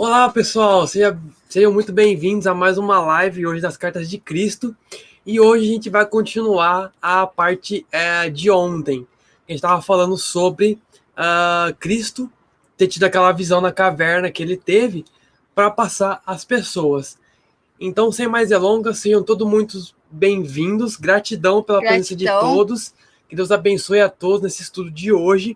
Olá, pessoal! Sejam muito bem-vindos a mais uma live hoje das Cartas de Cristo. E hoje a gente vai continuar a parte de ontem. A gente estava falando sobre Cristo ter tido aquela visão na caverna que ele teve para passar às pessoas. Então, sem mais delongas, sejam todos muito bem-vindos. Gratidão pela presença de todos. Que Deus abençoe a todos nesse estudo de hoje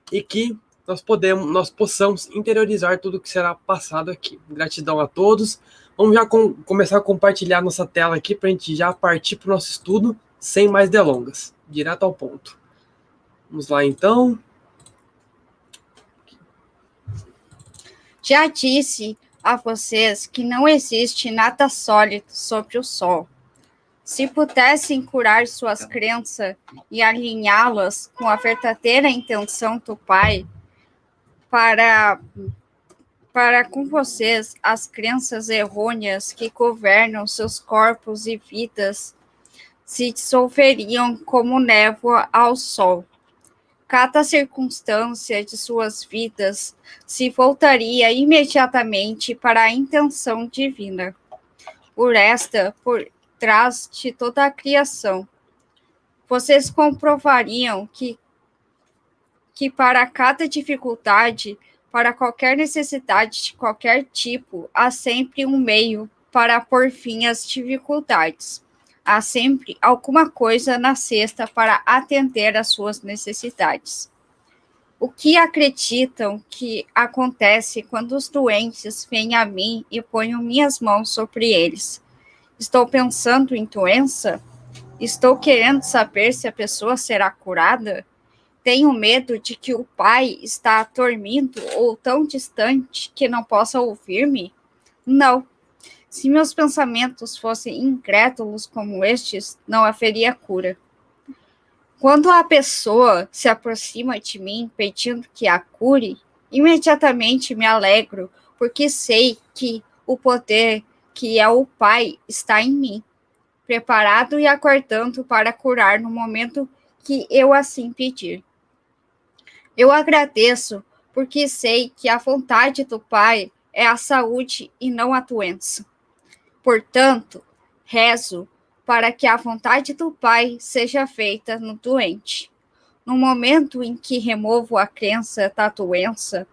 e que nós possamos interiorizar tudo que será passado aqui. Gratidão a todos. Vamos já começar a compartilhar nossa tela aqui para a gente já partir para o nosso estudo, sem mais delongas, direto ao ponto. Vamos lá, então. Já disse a vocês que não existe nada sólido sobre o sol. Se pudessem curar suas crenças e alinhá-las com a verdadeira intenção do Pai, para com vocês as crenças errôneas que governam seus corpos e vidas se dissolveriam como névoa ao sol. Cada circunstância de suas vidas se voltaria imediatamente para a intenção divina. Por trás de toda a criação, vocês comprovariam que para cada dificuldade, para qualquer necessidade de qualquer tipo, há sempre um meio para pôr fim às dificuldades. Há sempre alguma coisa na cesta para atender às suas necessidades. O que acreditam que acontece quando os doentes vêm a mim e ponho minhas mãos sobre eles? Estou pensando em doença? Estou querendo saber se a pessoa será curada? Tenho medo de que o Pai está dormindo ou tão distante que não possa ouvir-me? Não. Se meus pensamentos fossem incrédulos como estes, não haveria cura. Quando a pessoa se aproxima de mim pedindo que a cure, imediatamente me alegro, porque sei que o poder que é o Pai está em mim, preparado e aguardando para curar no momento que eu assim pedir. Eu agradeço porque sei que a vontade do Pai é a saúde e não a doença. Portanto, rezo para que a vontade do Pai seja feita no doente. No momento em que removo a crença da doença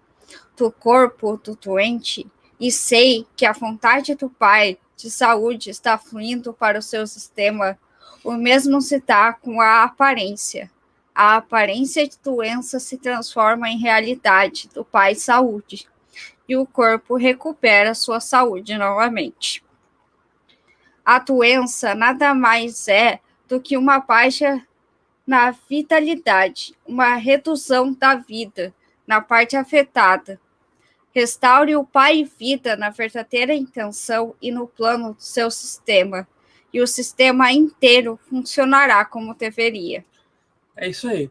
do corpo do doente e sei que a vontade do Pai de saúde está fluindo para o seu sistema, o mesmo se dá com a aparência. A aparência de doença se transforma em realidade do Pai saúde e o corpo recupera sua saúde novamente. A doença nada mais é do que uma baixa na vitalidade, uma redução da vida na parte afetada. Restaure o Pai e vida na verdadeira intenção e no plano do seu sistema, e o sistema inteiro funcionará como deveria. É isso aí.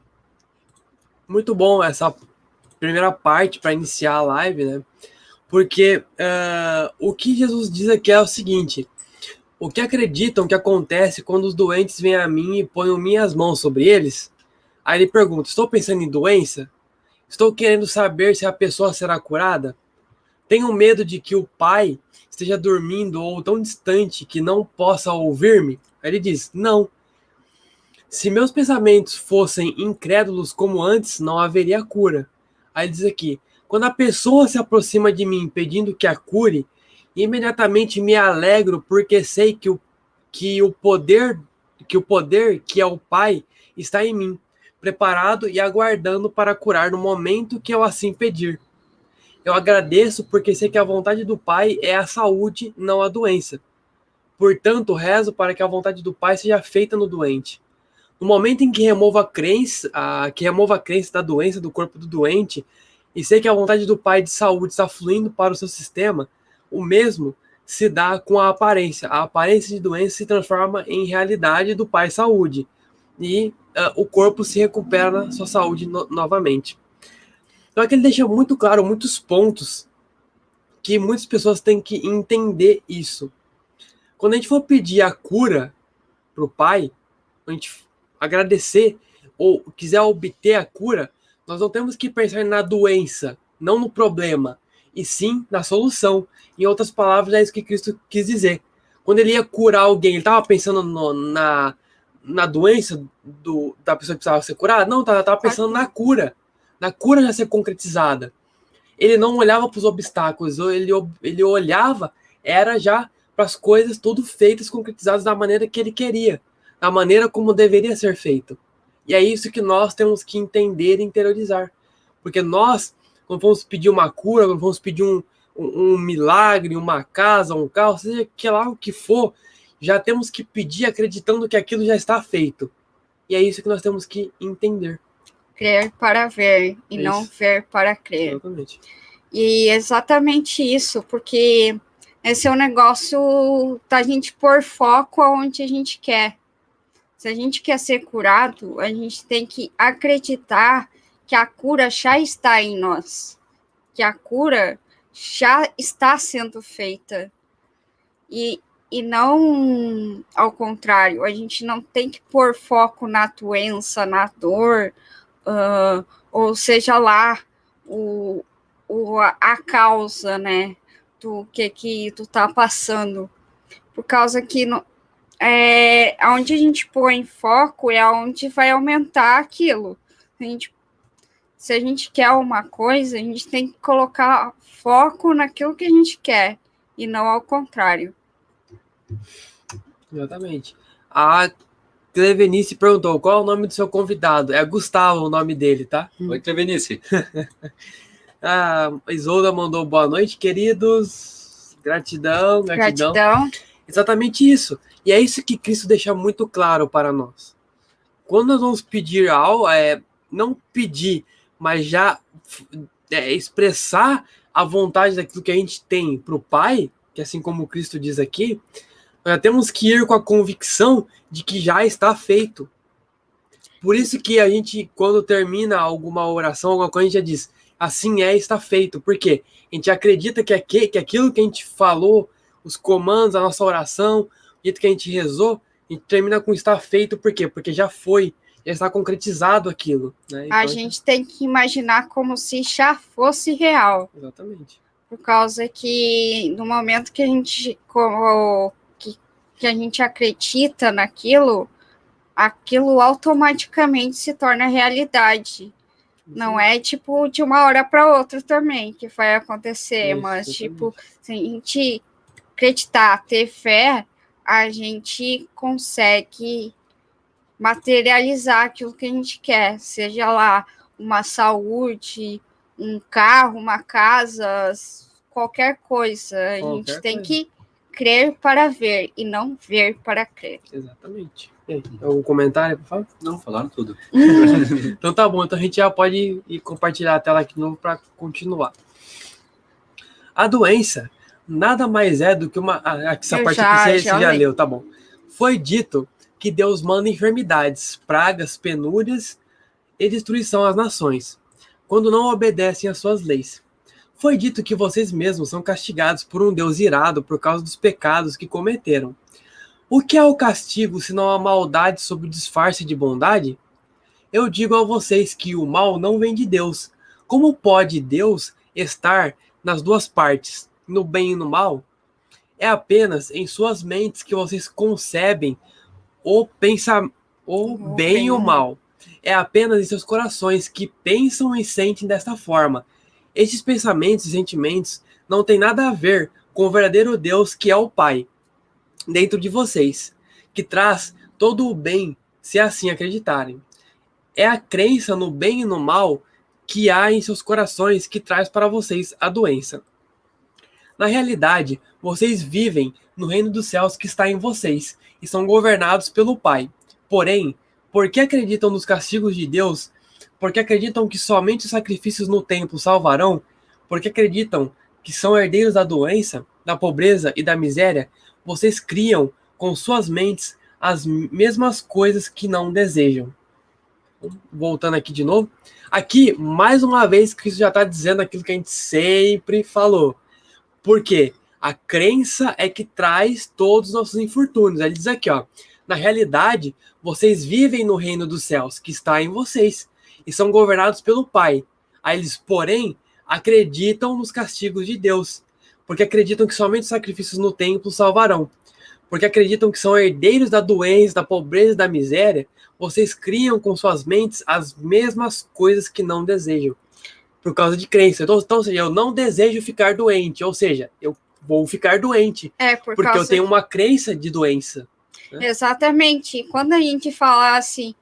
Muito bom essa primeira parte para iniciar a live, né? Porque o que Jesus diz aqui é o seguinte: o que acreditam que acontece quando os doentes vêm a mim e põem minhas mãos sobre eles? Aí ele pergunta: estou pensando em doença? Estou querendo saber se a pessoa será curada? Tenho medo de que o Pai esteja dormindo ou tão distante que não possa ouvir-me? Aí ele diz: não. Se meus pensamentos fossem incrédulos como antes, não haveria cura. Aí ele diz aqui: quando a pessoa se aproxima de mim pedindo que a cure, imediatamente me alegro porque sei que o poder que é o Pai está em mim, preparado e aguardando para curar no momento que eu assim pedir. Eu agradeço porque sei que a vontade do Pai é a saúde, não a doença. Portanto, rezo para que a vontade do Pai seja feita no doente. No momento em que remova a crença da doença do corpo do doente, e sei que a vontade do Pai de saúde está fluindo para o seu sistema, o mesmo se dá com a aparência. A aparência de doença se transforma em realidade do Pai saúde, e o corpo se recupera na sua saúde novamente. Então aqui ele deixa muito claro muitos pontos que muitas pessoas têm que entender isso. Quando a gente for pedir a cura para o Pai, a gente agradecer ou quiser obter a cura, nós não temos que pensar na doença, não no problema, e sim na solução. Em outras palavras, é isso que Cristo quis dizer. Quando ele ia curar alguém, ele estava pensando na doença da pessoa que precisava ser curada? Não, estava pensando na cura já ser concretizada. Ele não olhava para os obstáculos, ele olhava, era já para as coisas tudo feitas, concretizadas da maneira que ele queria, da maneira como deveria ser feito. E é isso que nós temos que entender e interiorizar. Porque nós, quando vamos pedir uma cura, quando vamos pedir um milagre, uma casa, um carro, seja que lá o que for, já temos que pedir acreditando que aquilo já está feito. E é isso que nós temos que entender. Crer para ver e não ver para crer. Exatamente. E exatamente isso, porque esse é o negócio da gente pôr foco aonde a gente quer. Se a gente quer ser curado, a gente tem que acreditar que a cura já está em nós, que a cura já está sendo feita. E não ao contrário, a gente não tem que pôr foco na doença, na dor, ou seja lá a causa, né, do que tu tá passando. Por causa que onde a gente põe foco é onde vai aumentar aquilo. Se a gente quer uma coisa, a gente tem que colocar foco naquilo que a gente quer e não ao contrário. Exatamente. A Clevenice perguntou qual é o nome do seu convidado. É Gustavo o nome dele, tá? Oi, Clevenice. A Isolda mandou boa noite, queridos. Gratidão. Exatamente isso. E é isso que Cristo deixa muito claro para nós. Quando nós vamos pedir algo, não pedir, mas já expressar a vontade daquilo que a gente tem para o Pai, que assim como Cristo diz aqui, nós temos que ir com a convicção de que já está feito. Por isso que a gente, quando termina alguma oração, alguma coisa, a gente já diz, assim está feito. Por quê? A gente acredita que aquilo que a gente falou, os comandos, a nossa oração, o jeito que a gente rezou, a gente termina com está feito. Por quê? Porque já foi, já está concretizado aquilo. Né? Então, a gente tem que imaginar como se já fosse real. Exatamente. Por causa que no momento que a gente que a gente acredita naquilo, aquilo automaticamente se torna realidade. Não é tipo de uma hora para outra também que vai acontecer, mas tipo, se a gente acreditar, ter fé, a gente consegue materializar aquilo que a gente quer, seja lá uma saúde, um carro, uma casa, qualquer coisa. A gente tem que crer para ver e não ver para crer. Exatamente. E aí, algum comentário, por favor? Não, falaram tudo. Então tá bom, então a gente já pode ir compartilhar a tela aqui de novo para continuar. A doença nada mais é do que uma... Essa parte aqui você já leu, tá bom. Foi dito que Deus manda enfermidades, pragas, penúrias e destruição às nações, quando não obedecem às suas leis. Foi dito que vocês mesmos são castigados por um Deus irado por causa dos pecados que cometeram. O que é o castigo, senão a maldade sob o disfarce de bondade? Eu digo a vocês que o mal não vem de Deus. Como pode Deus estar nas duas partes, no bem e no mal? É apenas em suas mentes que vocês concebem o bem e o mal. É apenas em seus corações que pensam e sentem desta forma. Estes pensamentos e sentimentos não têm nada a ver com o verdadeiro Deus que é o Pai, dentro de vocês, que traz todo o bem, se assim acreditarem. É a crença no bem e no mal que há em seus corações que traz para vocês a doença. Na realidade, vocês vivem no reino dos céus que está em vocês e são governados pelo Pai. Porém, porque acreditam nos castigos de Deus, porque acreditam que somente os sacrifícios no templo salvarão, porque acreditam que são herdeiros da doença, da pobreza e da miséria, vocês criam com suas mentes as mesmas coisas que não desejam. Voltando aqui de novo. Aqui, mais uma vez, Cristo já está dizendo aquilo que a gente sempre falou. Por quê? A crença é que traz todos os nossos infortúnios. Ele diz aqui, ó, na realidade, vocês vivem no reino dos céus, que está em vocês, e são governados pelo Pai. Aí eles, porém, acreditam nos castigos de Deus, porque acreditam que somente os sacrifícios no templo salvarão, porque acreditam que são herdeiros da doença, da pobreza e da miséria. Vocês criam com suas mentes as mesmas coisas que não desejam, por causa de crença. Então, ou seja, eu não desejo ficar doente, ou seja, eu vou ficar doente, porque eu tenho uma crença de doença. Né? Exatamente. Quando a gente fala assim,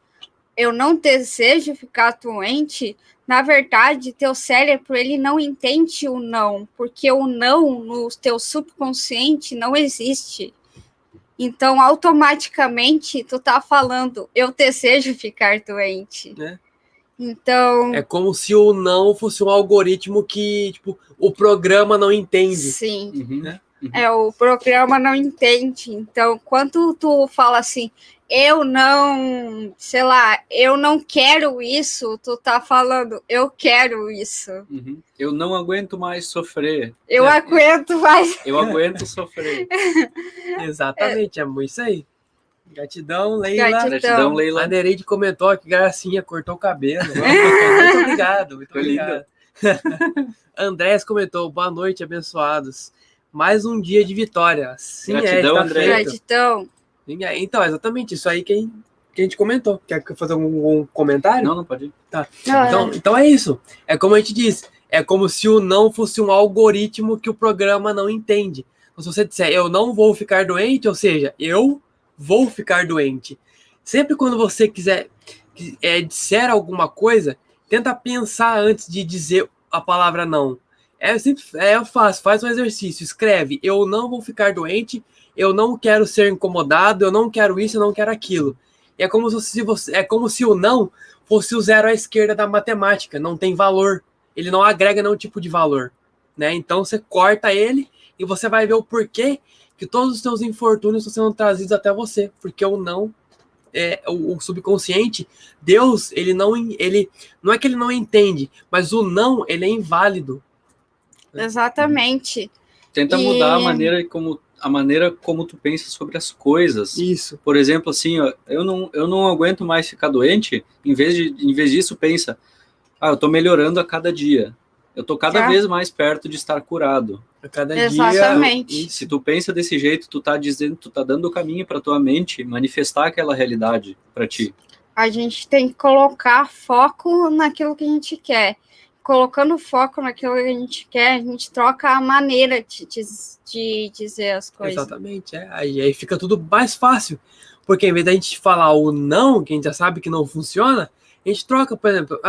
eu não desejo ficar doente, na verdade, teu cérebro, ele não entende o não, porque o não no teu subconsciente não existe. Então, automaticamente, tu tá falando, eu desejo ficar doente. Né? Então... É como se o não fosse um algoritmo que, tipo, o programa não entende. Sim. Né? O programa não entende. Então, quando tu fala assim, eu não, sei lá, eu não quero isso, tu tá falando, eu quero isso. Eu não aguento mais sofrer. Eu aguento mais. Eu aguento sofrer. Exatamente, é isso aí. Gratidão, Leila. Gratidão, Leila. A Nereide comentou que gracinha, cortou o cabelo. Muito obrigado, muito obrigado. Andrés comentou, boa noite, abençoados. Mais um dia de vitória. Sim, gratidão, André. Gratidão. Então, exatamente isso aí que a gente comentou. Quer fazer algum comentário? Não pode ir. Tá. Então é isso. É como a gente disse. É como se o não fosse um algoritmo que o programa não entende. Então, se você disser, eu não vou ficar doente, ou seja, eu vou ficar doente. Sempre quando você quiser disser alguma coisa, tenta pensar antes de dizer a palavra não. Faz um exercício, escreve, eu não vou ficar doente, eu não quero ser incomodado, eu não quero isso, eu não quero aquilo. É como se o não fosse o zero à esquerda da matemática, não tem valor, ele não agrega nenhum tipo de valor, né? Então você corta ele e você vai ver o porquê que todos os seus infortúnios estão sendo trazidos até você, porque o não o subconsciente, Deus, ele não é que ele não entende, mas o não, ele é inválido. Exatamente. Tenta mudar a maneira como tu pensa sobre as coisas. Isso. Por exemplo, assim, ó, eu não aguento mais ficar doente. Em vez disso, pensa, eu tô melhorando a cada dia. Eu tô cada vez mais perto de estar curado. A cada Exatamente. dia. Se tu pensa desse jeito, tu tá dando o caminho para tua mente manifestar aquela realidade para ti. A gente tem que colocar foco naquilo que a gente quer. Colocando foco naquilo que a gente quer, a gente troca a maneira de dizer as coisas. Exatamente, aí fica tudo mais fácil, porque em vez da gente falar o não, que a gente já sabe que não funciona, a gente troca, por exemplo,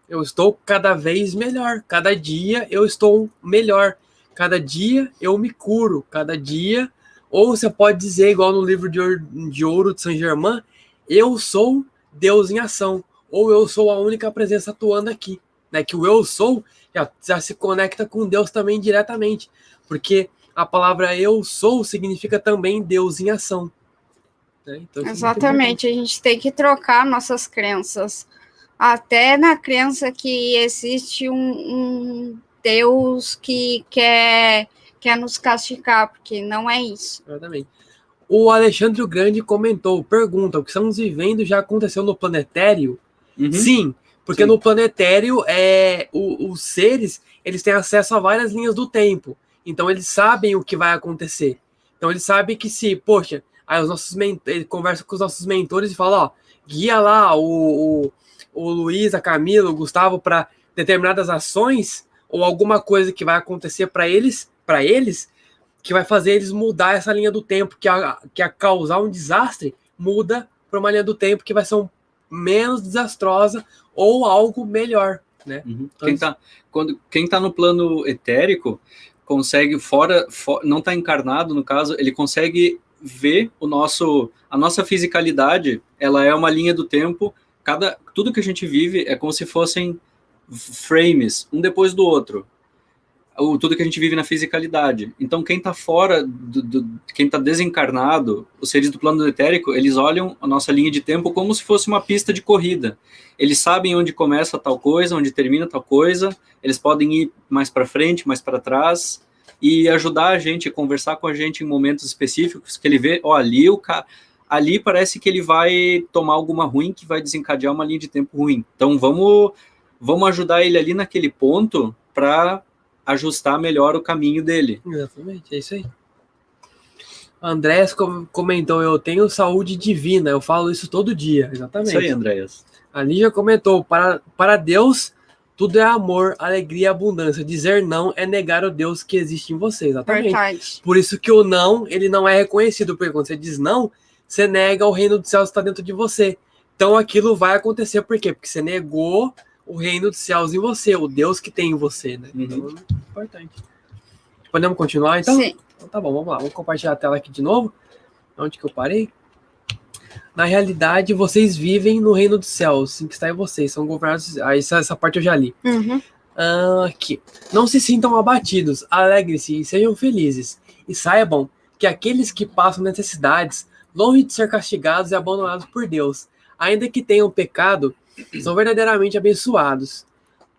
eu estou cada vez melhor, cada dia eu estou melhor, cada dia eu me curo, cada dia, ou você pode dizer, igual no livro de ouro de Saint-Germain, eu sou Deus em ação, ou eu sou a única presença atuando aqui. Né, que o eu sou já se conecta com Deus também diretamente, porque a palavra eu sou significa também Deus em ação. Né? Então, exatamente, a gente tem que trocar nossas crenças, até na crença que existe um Deus que quer nos castigar, porque não é isso. Exatamente. O Alexandre o Grande pergunta, o que estamos vivendo já aconteceu no planetário? Sim. Porque no planetário, os seres, eles têm acesso a várias linhas do tempo. Então, eles sabem o que vai acontecer. Então, eles sabem que aí ele conversa com os nossos mentores e fala, guia lá o Luiz, a Camila, o Gustavo para determinadas ações ou alguma coisa que vai acontecer para eles, que vai fazer eles mudar essa linha do tempo, que a causar um desastre, muda para uma linha do tempo que vai ser menos desastrosa ou algo melhor, né? Quem tá no plano etérico consegue não tá encarnado, no caso, ele consegue ver a nossa fisicalidade, ela é uma linha do tempo, tudo que a gente vive é como se fossem frames, um depois do outro. Tudo que a gente vive na fisicalidade. Então, quem está fora, quem está desencarnado, os seres do plano etérico, eles olham a nossa linha de tempo como se fosse uma pista de corrida. Eles sabem onde começa tal coisa, onde termina tal coisa, eles podem ir mais para frente, mais para trás, e ajudar a gente, conversar com a gente em momentos específicos, que ele vê, ali parece que ele vai tomar alguma ruim, que vai desencadear uma linha de tempo ruim. Então, vamos ajudar ele ali naquele ponto, para ajustar melhor o caminho dele. Exatamente, é isso aí. Andrés comentou, eu tenho saúde divina, eu falo isso todo dia, exatamente. Isso aí, Andréas. A Lígia comentou, para Deus, tudo é amor, alegria e abundância. Dizer não é negar o Deus que existe em você, exatamente. Verdade. Por isso que o não, ele não é reconhecido, porque quando você diz não, você nega o reino dos céus que está dentro de você. Então aquilo vai acontecer, por quê? Porque você negou o reino dos céus em você, o Deus que tem em você, né? Então, é importante. Podemos continuar, então? Sim. Então tá bom, vamos lá. Vamos compartilhar a tela aqui de novo. Onde que eu parei? Na realidade, vocês vivem no reino dos céus, que está em vocês, são governados. Essa parte eu já li. Aqui. Não se sintam abatidos, alegrem-se e sejam felizes. E saibam que aqueles que passam necessidades, longe de ser castigados e abandonados por Deus, ainda que tenham pecado, são verdadeiramente abençoados.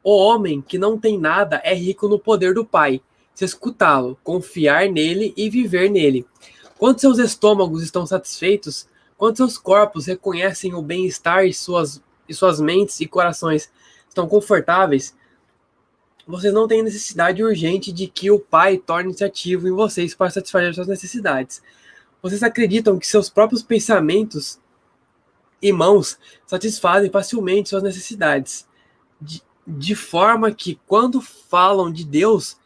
O homem que não tem nada é rico no poder do Pai. Se escutá-lo, confiar nele e viver nele. Quando seus estômagos estão satisfeitos, quando seus corpos reconhecem o bem-estar e suas mentes e corações estão confortáveis, vocês não têm necessidade urgente de que o Pai torne-se ativo em vocês para satisfazer suas necessidades. Vocês acreditam que seus próprios pensamentos e mãos satisfazem facilmente suas necessidades, de forma que, quando falam de Deus,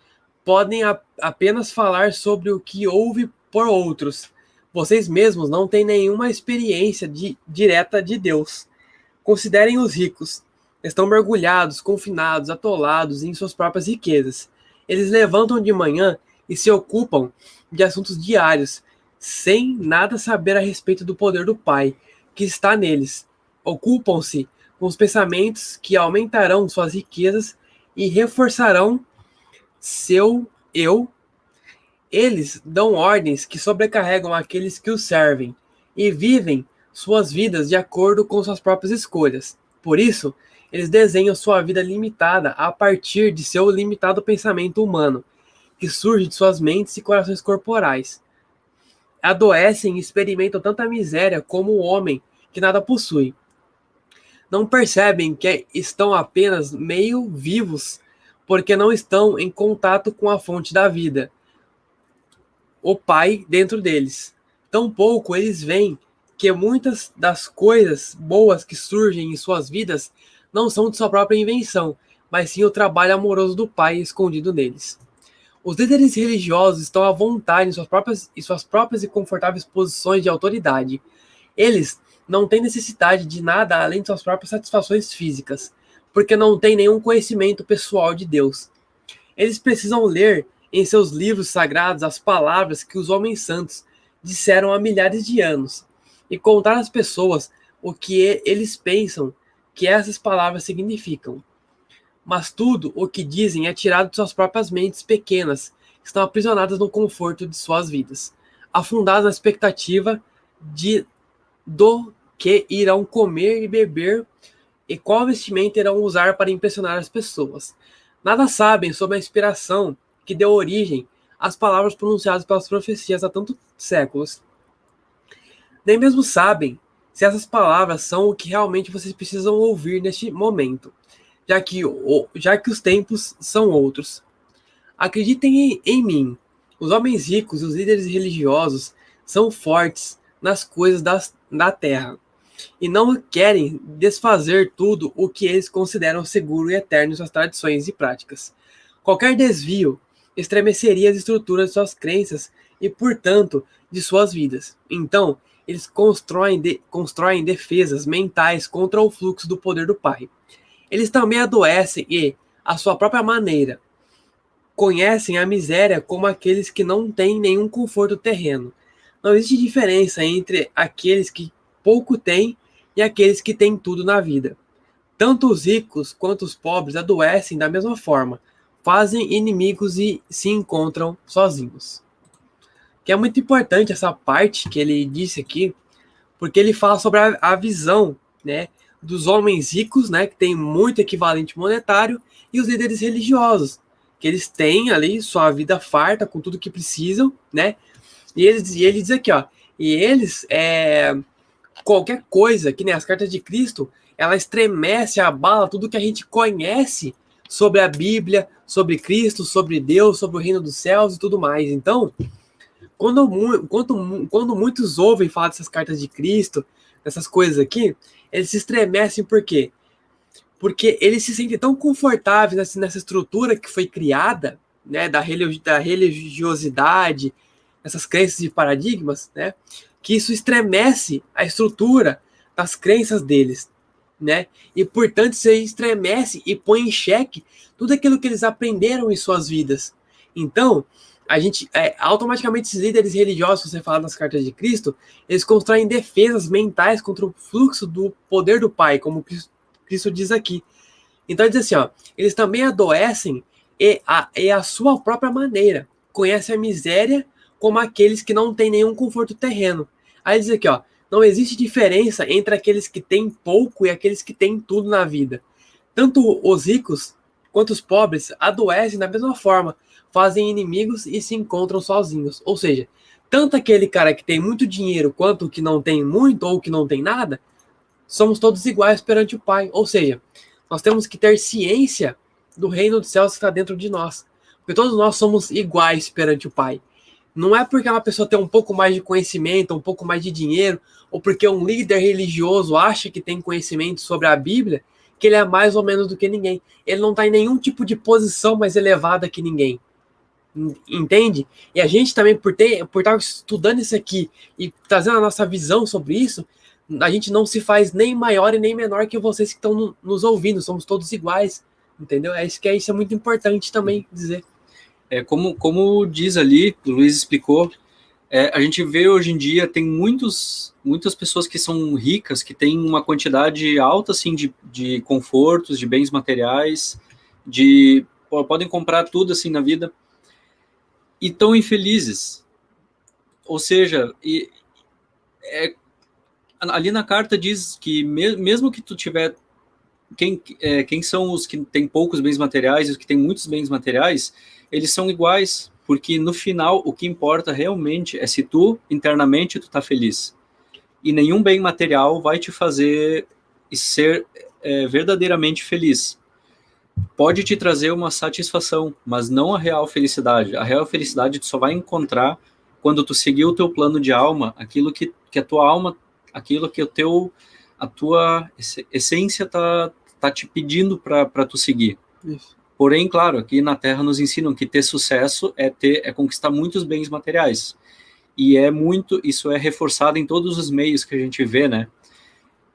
podem apenas falar sobre o que ouve por outros. Vocês mesmos não têm nenhuma experiência direta de Deus. Considerem os ricos. Estão mergulhados, confinados, atolados em suas próprias riquezas. Eles levantam de manhã e se ocupam de assuntos diários, sem nada saber a respeito do poder do Pai, que está neles. Ocupam-se com os pensamentos que aumentarão suas riquezas e reforçarão seu eu. Eles dão ordens que sobrecarregam aqueles que os servem e vivem suas vidas de acordo com suas próprias escolhas. Por isso, eles desenham sua vida limitada a partir de seu limitado pensamento humano, que surge de suas mentes e corações corporais. Adoecem e experimentam tanta miséria como o homem que nada possui. Não percebem que estão apenas meio vivos porque não estão em contato com a fonte da vida, o Pai dentro deles. Tampouco eles veem que muitas das coisas boas que surgem em suas vidas não são de sua própria invenção, mas sim o trabalho amoroso do Pai escondido neles. Os líderes religiosos estão à vontade em suas próprias e confortáveis posições de autoridade. Eles não têm necessidade de nada além de suas próprias satisfações físicas, porque não têm nenhum conhecimento pessoal de Deus. Eles precisam ler em seus livros sagrados as palavras que os homens santos disseram há milhares de anos, e contar às pessoas o que eles pensam que essas palavras significam. Mas tudo o que dizem é tirado de suas próprias mentes pequenas, que estão aprisionadas no conforto de suas vidas, afundadas na expectativa do que irão comer e beber e qual vestimenta irão usar para impressionar as pessoas. Nada sabem sobre a inspiração que deu origem às palavras pronunciadas pelas profecias há tantos séculos. Nem mesmo sabem se essas palavras são o que realmente vocês precisam ouvir neste momento, já que os tempos são outros. Acreditem em mim, os homens ricos e os líderes religiosos são fortes nas coisas da terra, e não querem desfazer tudo o que eles consideram seguro e eterno em suas tradições e práticas. Qualquer desvio estremeceria as estruturas de suas crenças e, portanto, de suas vidas. Então, eles constroem defesas mentais contra o fluxo do poder do Pai. Eles também adoecem e, à sua própria maneira, conhecem a miséria como aqueles que não têm nenhum conforto terreno. Não existe diferença entre aqueles que pouco têm e aqueles que têm tudo na vida. Tanto os ricos quanto os pobres adoecem da mesma forma, fazem inimigos e se encontram sozinhos. Que é muito importante essa parte que ele disse aqui, porque ele fala sobre a visão, né, dos homens ricos, né, que tem muito equivalente monetário, e os líderes religiosos, que eles têm ali sua vida farta com tudo que precisam, né? E ele diz aqui, ó, e eles, qualquer coisa, que nem as cartas de Cristo, ela estremece, abala tudo que a gente conhece sobre a Bíblia, sobre Cristo, sobre Deus, sobre o reino dos céus e tudo mais. Então, quando muitos ouvem falar dessas cartas de Cristo, dessas coisas aqui, eles se estremecem por quê? Porque eles se sentem tão confortáveis nessa estrutura que foi criada, né, da religiosidade, essas crenças e paradigmas, né, que isso estremece a estrutura das crenças deles, né, e portanto isso estremece e põe em xeque tudo aquilo que eles aprenderam em suas vidas. Então, a gente, automaticamente esses líderes religiosos, se você fala das cartas de Cristo, eles constroem defesas mentais contra o fluxo do poder do Pai, como Cristo diz aqui. Então ele diz assim, ó, eles também adoecem e a sua própria maneira, conhecem a miséria como aqueles que não têm nenhum conforto terreno. Aí diz aqui, ó, não existe diferença entre aqueles que têm pouco e aqueles que têm tudo na vida. Tanto os ricos quanto os pobres adoecem da mesma forma, fazem inimigos e se encontram sozinhos. Ou seja, tanto aquele cara que tem muito dinheiro quanto o que não tem muito ou que não tem nada, somos todos iguais perante o Pai. Ou seja, nós temos que ter ciência do reino dos céus que está dentro de nós. Porque todos nós somos iguais perante o Pai. Não é porque uma pessoa tem um pouco mais de conhecimento, um pouco mais de dinheiro, ou porque um líder religioso acha que tem conhecimento sobre a Bíblia, que ele é mais ou menos do que ninguém. Ele não está em nenhum tipo de posição mais elevada que ninguém. Entende? E a gente também, por estar estudando isso aqui e trazendo a nossa visão sobre isso, a gente não se faz nem maior e nem menor que vocês que estão nos ouvindo. Somos todos iguais. Entendeu? Isso é muito importante também dizer. Como diz ali, o Luiz explicou, a gente vê hoje em dia, tem muitas pessoas que são ricas, que têm uma quantidade alta assim, de confortos, de bens materiais, podem comprar tudo assim na vida, e tão infelizes. Ou seja, ali na carta diz que mesmo que tu tiver... Quem são os que têm poucos bens materiais e os que têm muitos bens materiais, eles são iguais, porque no final o que importa realmente é se tu internamente tu tá feliz, e nenhum bem material vai te fazer ser verdadeiramente feliz. Pode te trazer uma satisfação, mas não a real felicidade. A real felicidade tu só vai encontrar quando tu seguir o teu plano de alma, aquilo que a tua alma, aquilo que a tua essência tá te pedindo para tu seguir. Isso. Porém, claro, aqui na Terra nos ensinam que ter sucesso é conquistar muitos bens materiais. E isso é reforçado em todos os meios que a gente vê, né?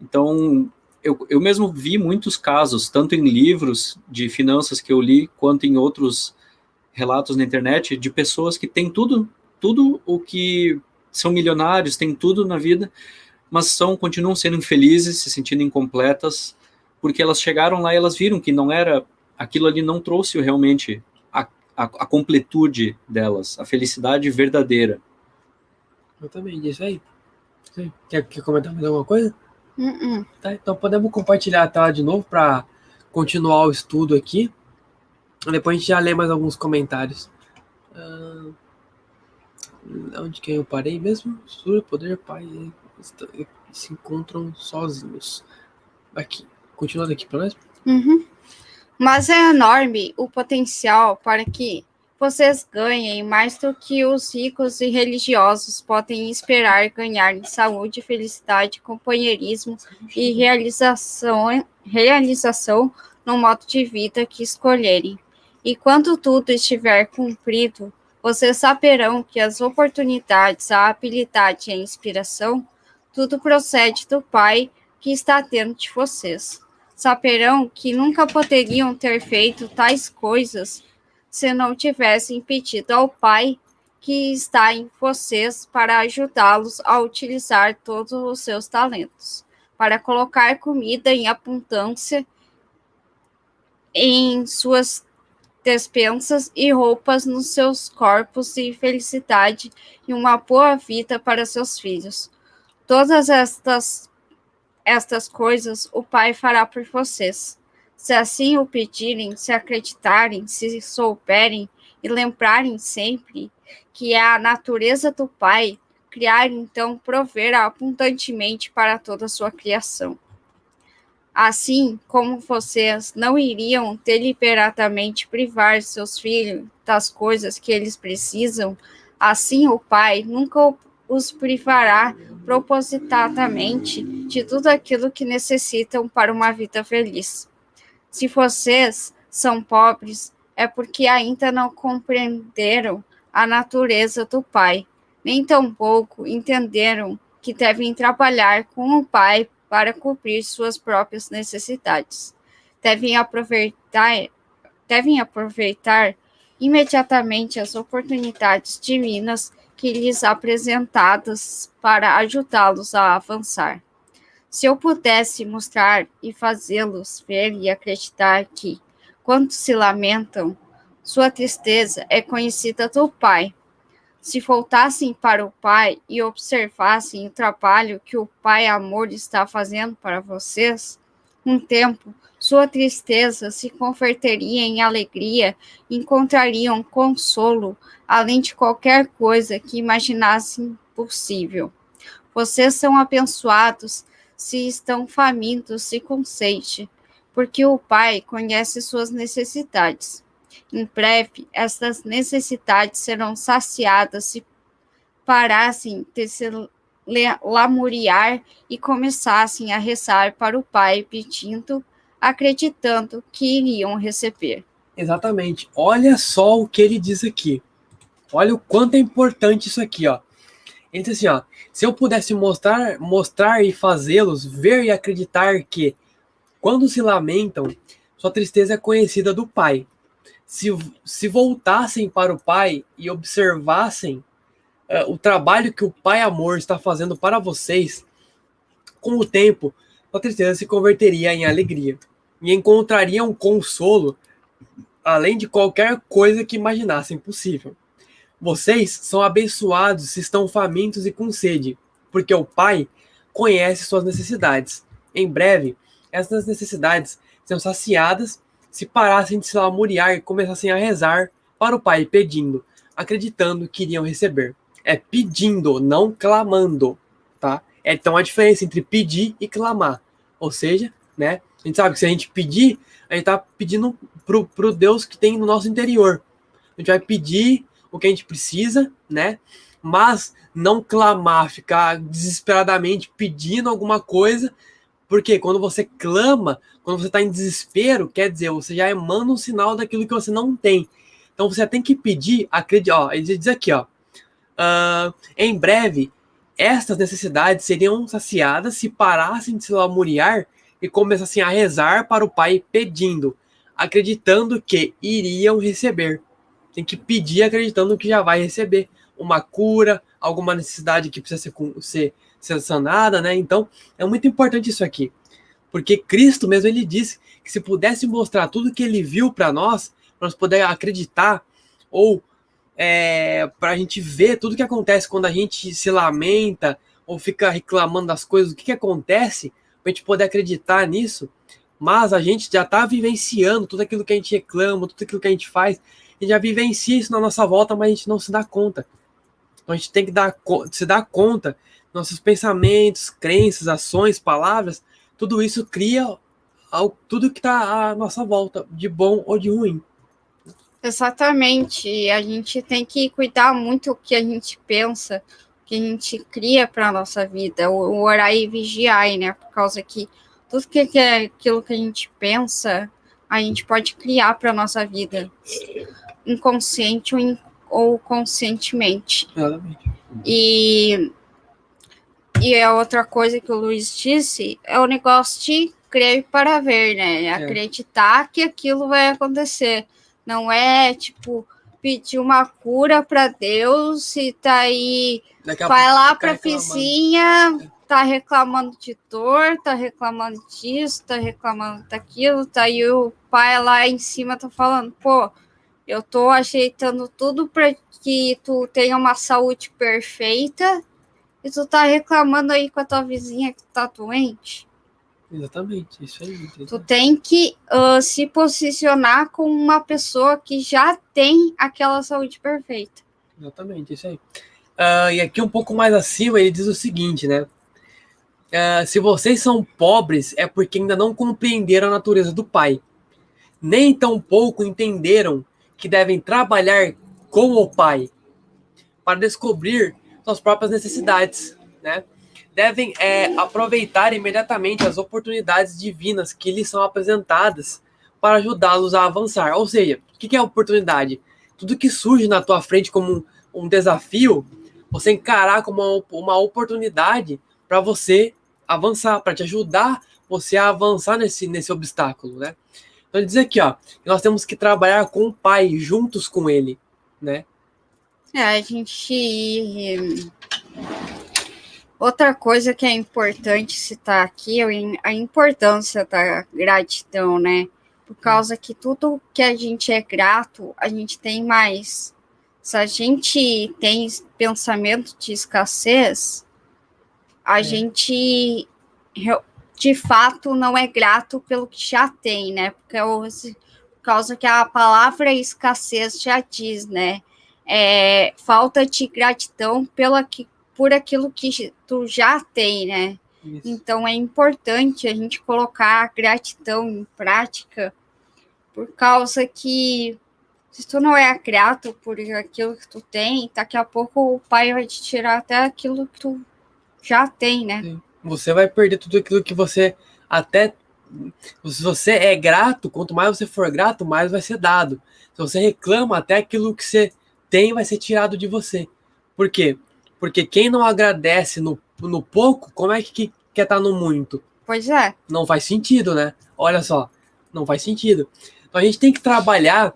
Então, eu mesmo vi muitos casos, tanto em livros de finanças que eu li, quanto em outros relatos na internet, de pessoas que têm tudo o que são milionários, têm tudo na vida, mas continuam sendo infelizes, se sentindo incompletas, porque elas chegaram lá e elas viram que não era... Aquilo ali não trouxe realmente a completude delas, a felicidade verdadeira. Exatamente, isso aí. Quer comentar mais alguma coisa? Tá, então podemos compartilhar a tela de novo para continuar o estudo aqui. Depois a gente já lê mais alguns comentários. Onde que eu parei mesmo? Estrutura, poder, pai se encontram sozinhos. Aqui. Continuando aqui para nós. Mas é enorme o potencial para que vocês ganhem mais do que os ricos e religiosos podem esperar ganhar em saúde, felicidade, companheirismo e realização no modo de vida que escolherem. E quando tudo estiver cumprido, vocês saberão que as oportunidades, a habilidade e a inspiração, tudo procede do Pai que está dentro de vocês. Saberão que nunca poderiam ter feito tais coisas se não tivessem pedido ao Pai que está em vocês para ajudá-los a utilizar todos os seus talentos, para colocar comida em abundância em suas despensas e roupas nos seus corpos e felicidade e uma boa vida para seus filhos. Todas estas coisas o Pai fará por vocês. Se assim o pedirem, se acreditarem, se souberem e lembrarem sempre que é a natureza do Pai criar, então prover abundantemente para toda a sua criação. Assim como vocês não iriam deliberadamente privar seus filhos das coisas que eles precisam, assim o Pai nunca os privará propositadamente de tudo aquilo que necessitam para uma vida feliz. Se vocês são pobres, é porque ainda não compreenderam a natureza do Pai, nem tampouco entenderam que devem trabalhar com o Pai para cobrir suas próprias necessidades. Devem aproveitar imediatamente as oportunidades divinas que lhes apresentadas para ajudá-los a avançar. Se eu pudesse mostrar e fazê-los ver e acreditar que, quando se lamentam, sua tristeza é conhecida do Pai. Se voltassem para o Pai e observassem o trabalho que o Pai Amor está fazendo para vocês, um tempo, sua tristeza se converteria em alegria e encontrariam consolo, além de qualquer coisa que imaginassem possível. Vocês são abençoados se estão famintos e com sede, porque o Pai conhece suas necessidades. Em breve, essas necessidades serão saciadas se parassem de se lamuriar e começassem a rezar para o Pai, pedindo, acreditando que iriam receber. Exatamente. Olha só o que ele diz aqui. Olha o quanto é importante isso aqui, ó. Ele diz assim, ó, se eu pudesse mostrar e fazê-los ver e acreditar que, quando se lamentam, sua tristeza é conhecida do Pai. Se voltassem para o Pai e observassem o trabalho que o Pai Amor está fazendo para vocês, com o tempo, sua tristeza se converteria em alegria e encontrariam um consolo, além de qualquer coisa que imaginassem possível. Vocês são abençoados se estão famintos e com sede, porque o Pai conhece suas necessidades. Em breve, essas necessidades serão saciadas se parassem de se lamuriar e começassem a rezar para o Pai pedindo, acreditando que iriam receber. É pedindo, não clamando, tá? Então a diferença entre pedir e clamar. Ou seja, né? A gente sabe que se a gente pedir, a gente tá pedindo pro Deus que tem no nosso interior. A gente vai pedir o que a gente precisa, né? Mas não clamar, ficar desesperadamente pedindo alguma coisa, porque quando você clama, quando você está em desespero, quer dizer, você já emana um sinal daquilo que você não tem. Então você tem que pedir, acredite, ó, ele diz aqui, ó, em breve, estas necessidades seriam saciadas se parassem de se lamuriar e começassem a rezar para o Pai pedindo, acreditando que iriam receber. Tem que pedir acreditando que já vai receber uma cura, alguma necessidade que precisa ser sanada, né? Então, é muito importante isso aqui. Porque Cristo mesmo, ele disse que se pudesse mostrar tudo que ele viu para nós poder acreditar, ou para a gente ver tudo que acontece quando a gente se lamenta, ou fica reclamando das coisas, o que acontece, para a gente poder acreditar nisso, mas a gente já está vivenciando tudo aquilo que a gente reclama, tudo aquilo que a gente faz, a gente já vivencia isso na nossa volta, mas a gente não se dá conta. Então a gente tem que se dar conta, nossos pensamentos, crenças, ações, palavras, tudo isso cria tudo que está à nossa volta, de bom ou de ruim. Exatamente, a gente tem que cuidar muito o que a gente pensa, o que a gente cria para a nossa vida, o orar e vigiar, né? Por causa que tudo que é aquilo que a gente pensa, a gente pode criar para a nossa vida, inconsciente ou conscientemente. Exatamente. E a outra coisa que o Luiz disse é o negócio de crer para ver, né? Acreditar que aquilo vai acontecer. Não é, tipo, pedir uma cura para Deus e tá aí, vai lá para a vizinha, tá reclamando de dor, tá reclamando disso, tá reclamando daquilo, tá aí o pai lá em cima tá falando, pô, eu tô ajeitando tudo para que tu tenha uma saúde perfeita e tu tá reclamando aí com a tua vizinha que tá doente. Exatamente, isso aí. Tu tem que se posicionar como uma pessoa que já tem aquela saúde perfeita. Exatamente, isso aí. E aqui um pouco mais acima ele diz o seguinte, né? se vocês são pobres, é porque ainda não compreenderam a natureza do Pai. Nem tão pouco entenderam que devem trabalhar com o Pai para descobrir suas próprias necessidades, né? Devem aproveitar imediatamente as oportunidades divinas que lhes são apresentadas para ajudá-los a avançar. Ou seja, o que é oportunidade? Tudo que surge na tua frente como um desafio, você encarar como uma oportunidade para você avançar, para te ajudar você a avançar nesse obstáculo, né? Então ele diz aqui, ó, que nós temos que trabalhar com o Pai, juntos com Ele, né? A gente... Outra coisa que é importante citar aqui é a importância da gratidão, né? Por causa que tudo que a gente é grato, a gente tem mais. Se a gente tem pensamento de escassez, a gente de fato não é grato pelo que já tem, né? Por causa que a palavra escassez já diz, né? Falta de gratidão por aquilo que tu já tem, né? Isso. Então é importante a gente colocar a gratidão em prática, por causa que se tu não é grato por aquilo que tu tem, daqui a pouco o Pai vai te tirar até aquilo que tu já tem, né? Sim. Você vai perder tudo aquilo que você até... Se você é grato, quanto mais você for grato, mais vai ser dado. Se você reclama, até aquilo que você tem vai ser tirado de você. Por quê? Porque quem não agradece no pouco, como é que quer estar no muito? Pois é. Não faz sentido, né? Olha só, não faz sentido. Então a gente tem que trabalhar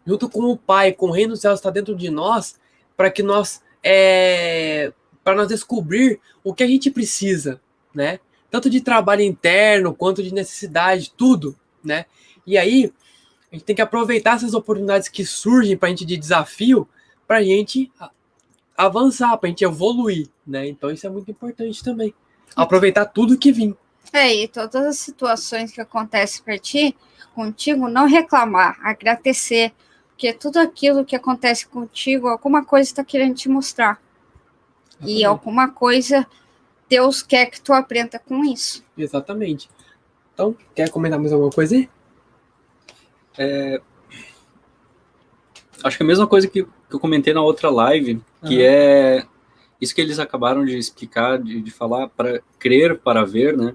junto com o Pai, com o Reino dos Céus está dentro de nós, para que nós descobrir o que a gente precisa, né? Tanto de trabalho interno, quanto de necessidade, tudo, né? E aí, a gente tem que aproveitar essas oportunidades que surgem para a gente de desafio, para a gente avançar, para a gente evoluir, né? Então isso é muito importante também. Aproveitar tudo que vem. E todas as situações que acontecem para ti, contigo, não reclamar, agradecer, porque tudo aquilo que acontece contigo, alguma coisa está querendo te mostrar. E alguma coisa Deus quer que tu aprenda com isso. Exatamente. Então, quer comentar mais alguma coisa aí? Acho que a mesma coisa que eu comentei na outra live, que é isso que eles acabaram de explicar, de falar, para crer, para ver, né?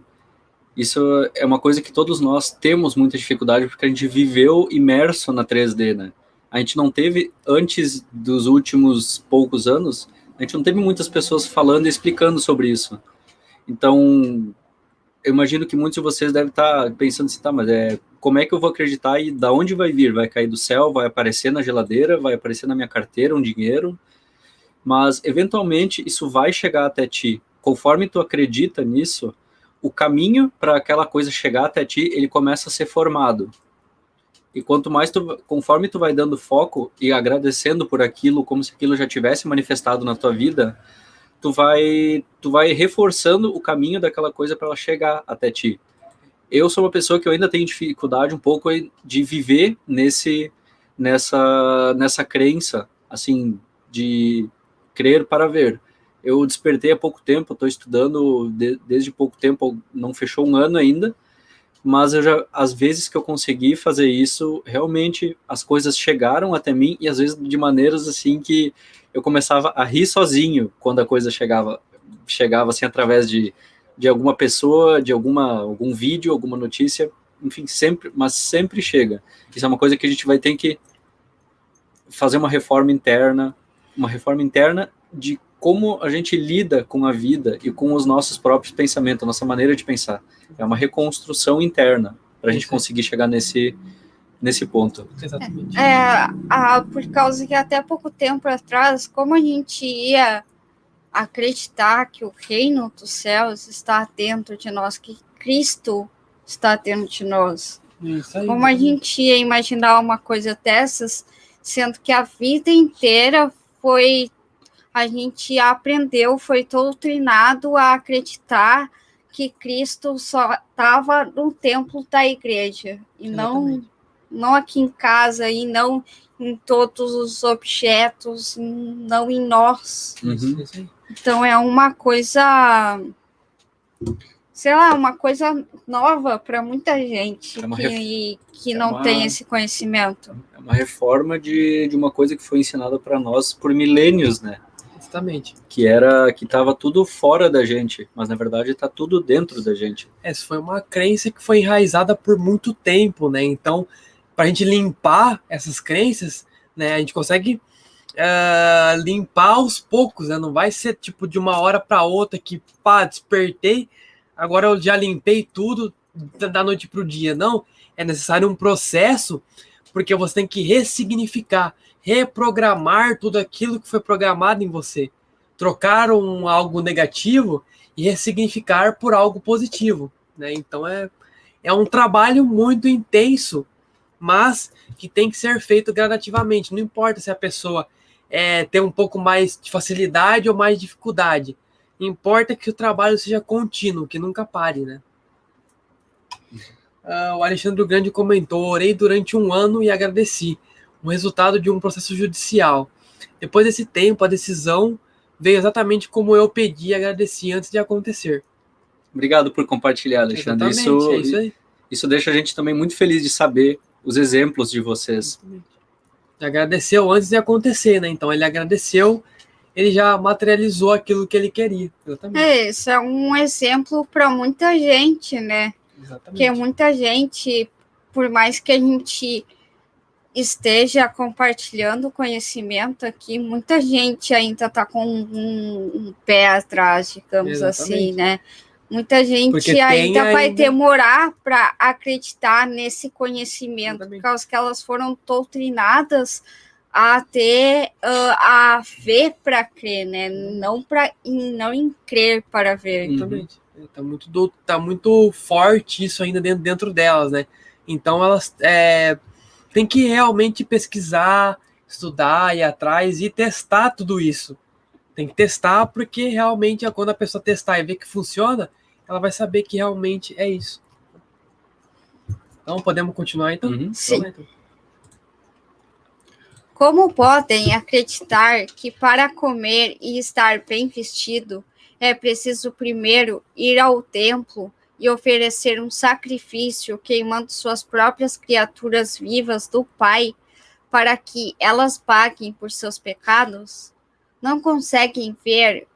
Isso é uma coisa que todos nós temos muita dificuldade, porque a gente viveu imerso na 3D, né? A gente não teve, antes dos últimos poucos anos, a gente não teve muitas pessoas falando e explicando sobre isso. Então, eu imagino que muitos de vocês devem estar pensando assim, tá, mas como é que eu vou acreditar e da onde vai vir? Vai cair do céu, vai aparecer na geladeira, vai aparecer na minha carteira um dinheiro? Mas, eventualmente, isso vai chegar até ti. Conforme tu acredita nisso, o caminho para aquela coisa chegar até ti, ele começa a ser formado. E quanto mais conforme tu vai dando foco e agradecendo por aquilo, como se aquilo já tivesse manifestado na tua vida, tu vai reforçando o caminho daquela coisa para ela chegar até ti. Eu sou uma pessoa que eu ainda tenho dificuldade um pouco de viver nessa crença, assim, de crer para ver. Eu despertei há pouco tempo, estou estudando desde pouco tempo, não fechou um ano ainda, mas às vezes que eu consegui fazer isso, realmente as coisas chegaram até mim, e às vezes de maneiras assim que eu começava a rir sozinho quando a coisa chegava assim através de alguma pessoa, de algum vídeo, alguma notícia, enfim, mas sempre chega. Isso é uma coisa que a gente vai ter que fazer uma reforma interna de como a gente lida com a vida e com os nossos próprios pensamentos, a nossa maneira de pensar. É uma reconstrução interna para a gente conseguir chegar nesse ponto. Exatamente. Por causa que até pouco tempo atrás, como a gente ia acreditar que o reino dos céus está dentro de nós, que Cristo está dentro de nós. Isso aí, como a gente ia imaginar uma coisa dessas, sendo que a vida inteira a gente aprendeu, foi doutrinado a acreditar que Cristo só estava no templo da igreja, e não aqui em casa, e não em todos os objetos, não em nós. Uhum. Então é uma coisa sei lá, uma coisa nova para muita gente É uma que é não uma- tem esse conhecimento. É uma reforma de uma coisa que foi ensinada para nós por milênios, né? Exatamente. Que estava tudo fora da gente, mas na verdade está tudo dentro da gente. Essa foi uma crença que foi enraizada por muito tempo, né? Então, para a gente limpar essas crenças, né, a gente consegue limpar aos poucos, né? Não vai ser tipo de uma hora para outra que, pá, despertei, agora eu já limpei tudo da noite para o dia. Não, é necessário um processo, porque você tem que ressignificar, reprogramar tudo aquilo que foi programado em você. Trocar algo negativo e ressignificar por algo positivo, né? Então é um trabalho muito intenso, mas que tem que ser feito gradativamente. Não importa se a pessoa tem um pouco mais de facilidade ou mais dificuldade. Importa que o trabalho seja contínuo, que nunca pare, né? O Alexandre Grande comentou: orei durante 1 ano e agradeci. O resultado de um processo judicial. Depois desse tempo, a decisão veio exatamente como eu pedi e agradeci antes de acontecer. Obrigado por compartilhar, Alexandre. Exatamente, é isso aí. Isso deixa a gente também muito feliz de saber os exemplos de vocês. Exatamente. Agradeceu antes de acontecer, né? Então ele agradeceu, ele já materializou aquilo que ele queria. Exatamente. Isso é um exemplo para muita gente, né? Exatamente. Porque muita gente, por mais que a gente esteja compartilhando conhecimento aqui, muita gente ainda está com um pé atrás, digamos Exatamente. assim, né? Muita gente ainda vai demorar para acreditar nesse conhecimento, Exatamente. por causa que elas foram doutrinadas a ter a ver para crer, né? Não em crer para ver. Exatamente. Tá muito forte isso ainda dentro delas, né? Então elas têm que realmente pesquisar, estudar, ir atrás e testar tudo isso. Tem que testar, porque realmente quando a pessoa testar e ver que funciona, ela vai saber que realmente é isso. Então, podemos continuar então? Sim. Como podem acreditar que para comer e estar bem vestido é preciso primeiro ir ao templo e oferecer um sacrifício queimando suas próprias criaturas vivas do Pai para que elas paguem por seus pecados? Não conseguem ver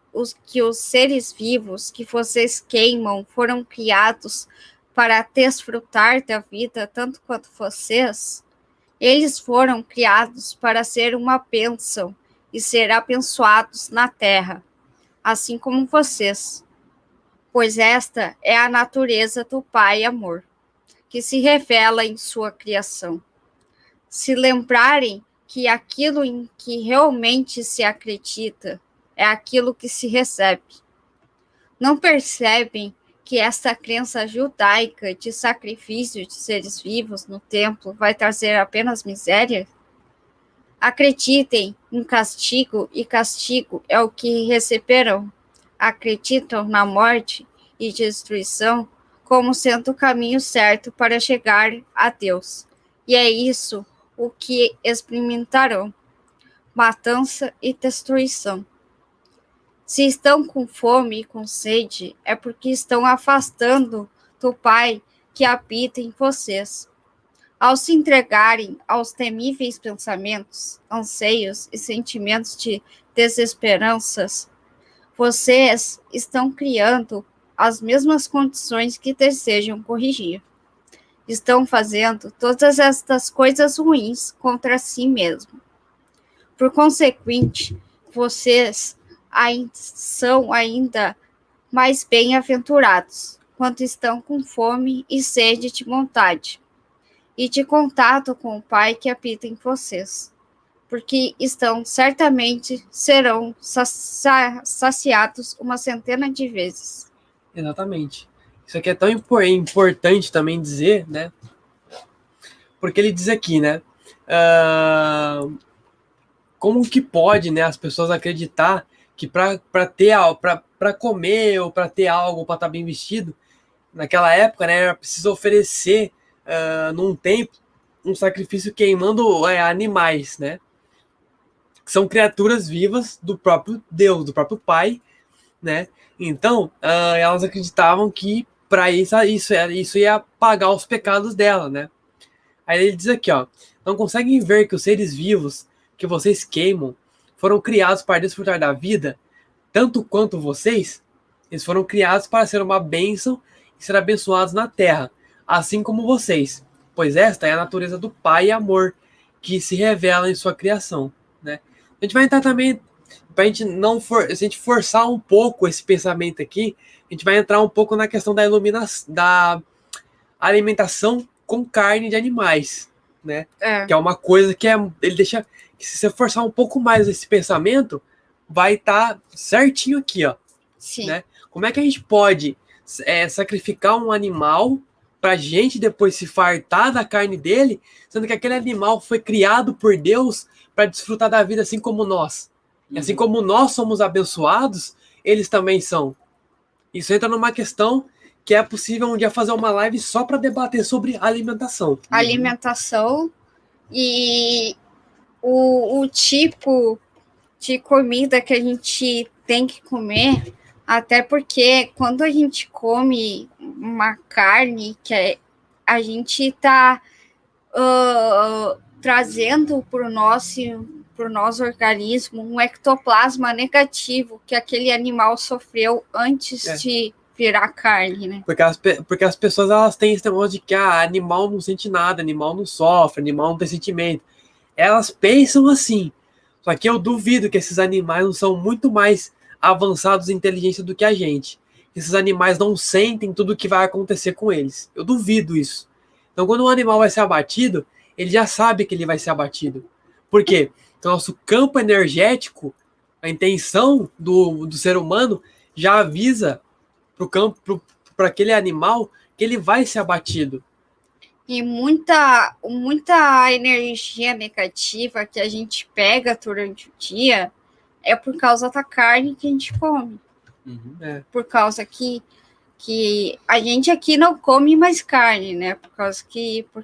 que os seres vivos que vocês queimam foram criados para desfrutar da vida tanto quanto vocês? Eles foram criados para ser uma bênção e ser abençoados na terra, assim como vocês, pois esta é a natureza do Pai Amor, que se revela em sua criação. Se lembrarem que aquilo em que realmente se acredita é aquilo que se recebe. Não percebem que esta crença judaica de sacrifício de seres vivos no templo vai trazer apenas miséria? Acreditem em castigo, e castigo é o que receberão. Acreditam na morte e destruição como sendo o caminho certo para chegar a Deus. E é isso o que experimentarão: matança e destruição. Se estão com fome e com sede, é porque estão afastando do Pai que habita em vocês. Ao se entregarem aos temíveis pensamentos, anseios e sentimentos de desesperanças, vocês estão criando as mesmas condições que desejam corrigir. Estão fazendo todas estas coisas ruins contra si mesmo. Por consequente, vocês são ainda mais bem-aventurados quando estão com fome e sede de vontade e de contato com o Pai que habita em vocês, porque certamente serão saciados uma centena de vezes. Exatamente. Isso aqui é tão importante também dizer, né? Porque ele diz aqui, né? Como que pode, né, as pessoas acreditar que para comer ou para ter algo, para estar bem vestido, naquela época, né, era preciso oferecer num templo um sacrifício queimando animais, né? Que são criaturas vivas do próprio Deus, do próprio Pai, né? Então, elas acreditavam que para isso ia apagar os pecados dela, né? Aí ele diz aqui, ó, não conseguem ver que os seres vivos que vocês queimam foram criados para desfrutar da vida, tanto quanto vocês? Eles foram criados para ser uma bênção e ser abençoados na terra, assim como vocês, pois esta é a natureza do Pai e amor que se revela em sua criação, né? A gente vai entrar também, para a gente não se a gente forçar um pouco esse pensamento aqui, a gente vai entrar um pouco na questão da iluminação, da alimentação com carne de animais, né? Que é uma coisa que ele deixa, que se você forçar um pouco mais esse pensamento, vai estar certinho aqui, ó. Sim. Né? Como é que a gente pode sacrificar um animal pra gente depois se fartar da carne dele, sendo que aquele animal foi criado por Deus para desfrutar da vida assim como nós. E assim como nós somos abençoados, eles também são. Isso entra numa questão que é possível um dia fazer uma live só para debater sobre alimentação. Alimentação e o tipo de comida que a gente tem que comer, até porque quando a gente come uma carne que a gente está trazendo para o nosso organismo um ectoplasma negativo que aquele animal sofreu antes de virar carne, né? Porque as pessoas elas têm esse negócio de que animal não sente nada, animal não sofre, animal não tem sentimento. Elas pensam assim. Só que eu duvido que esses animais não são muito mais avançados em inteligência do que a gente. Esses animais não sentem tudo o que vai acontecer com eles. Eu duvido isso. Então, quando um animal vai ser abatido, ele já sabe que ele vai ser abatido. Por quê? Então, nosso campo energético, a intenção do ser humano, já avisa para aquele animal que ele vai ser abatido. E muita energia negativa que a gente pega durante o dia é por causa da carne que a gente come. Por causa que a gente aqui não come mais carne, né? Por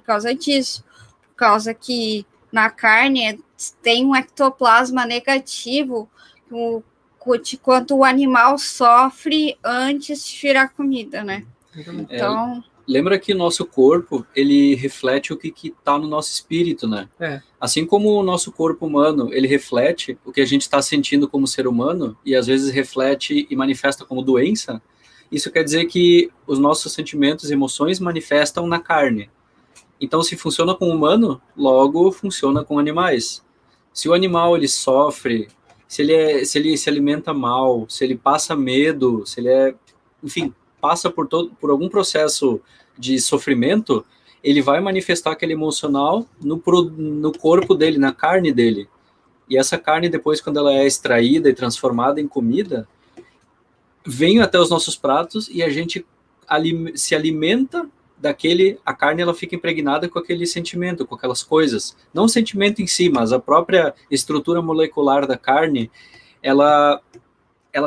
causa disso. Por causa que na carne tem um ectoplasma negativo de quanto o animal sofre antes de virar comida, né? Então... Lembra que o nosso corpo, ele reflete o que está no nosso espírito, né? Assim como o nosso corpo humano, ele reflete o que a gente está sentindo como ser humano, e às vezes reflete e manifesta como doença, isso quer dizer que os nossos sentimentos e emoções manifestam na carne. Então, se funciona com o humano, logo funciona com animais. Se o animal, ele sofre, se ele se alimenta mal, se ele passa medo, se ele enfim, passa por algum processo de sofrimento, ele vai manifestar aquele emocional no corpo dele, na carne dele. E essa carne, depois, quando ela é extraída e transformada em comida, vem até os nossos pratos e a gente se alimenta daquele... A carne, ela fica impregnada com aquele sentimento, com aquelas coisas. Não o sentimento em si, mas a própria estrutura molecular da carne, ela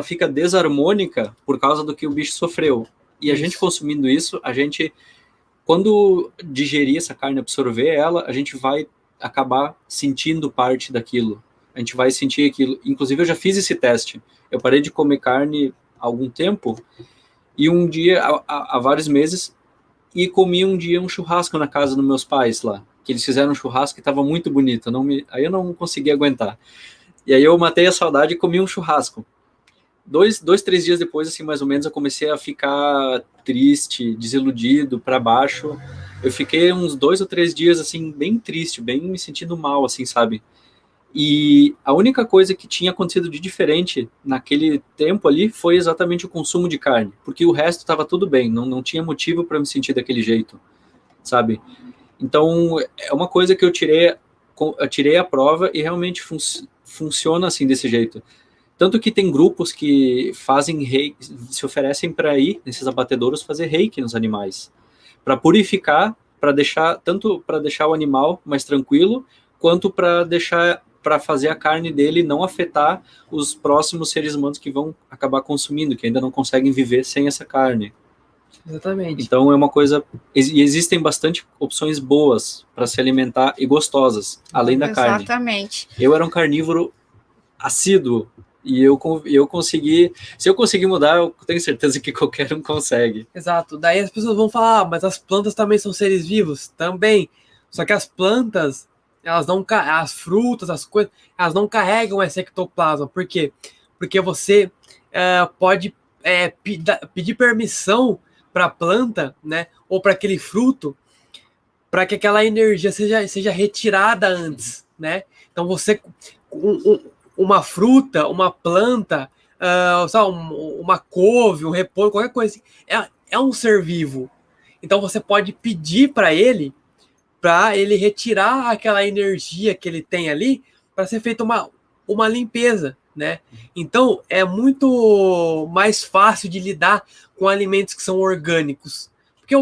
fica desarmônica por causa do que o bicho sofreu. E a gente consumindo isso, a gente, quando digerir essa carne, absorver ela, a gente vai acabar sentindo parte daquilo. A gente vai sentir aquilo. Inclusive, eu já fiz esse teste. Eu parei de comer carne há algum tempo, e um dia, há vários meses, e comi um dia um churrasco na casa dos meus pais lá. Que eles fizeram um churrasco que estava muito bonito. Aí eu não consegui aguentar. E aí eu matei a saudade e comi um churrasco. 2-3 dias depois, assim, mais ou menos, eu comecei a ficar triste, desiludido, para baixo. Eu fiquei uns 2 ou 3 dias, assim, bem triste, bem me sentindo mal, assim, sabe? E a única coisa que tinha acontecido de diferente naquele tempo ali foi exatamente o consumo de carne, porque o resto estava tudo bem, não tinha motivo para me sentir daquele jeito, sabe? Então, é uma coisa que eu tirei a prova e realmente funciona assim, desse jeito. Tanto que tem grupos que fazem reiki, se oferecem para ir nesses abatedouros fazer reiki nos animais, para purificar, tanto para deixar o animal mais tranquilo, quanto para fazer a carne dele não afetar os próximos seres humanos que vão acabar consumindo, que ainda não conseguem viver sem essa carne. Exatamente. Então é uma coisa, e existem bastante opções boas para se alimentar e gostosas, além da carne. Exatamente. Eu era um carnívoro assíduo, E eu consegui, se eu conseguir mudar, eu tenho certeza que qualquer um consegue. Exato. Daí as pessoas vão falar, mas as plantas também são seres vivos? Também. Só que as plantas, elas não, as frutas, as coisas, elas não carregam esse ectoplasma. Por quê? Porque você pode pedir permissão para a planta, né, ou para aquele fruto, para que aquela energia seja retirada antes, né? Então você, uma fruta, uma planta, uma couve, um repolho, qualquer coisa assim, é um ser vivo. Então você pode pedir para ele retirar aquela energia que ele tem ali para ser feita uma limpeza, né? Então é muito mais fácil de lidar com alimentos que são orgânicos, porque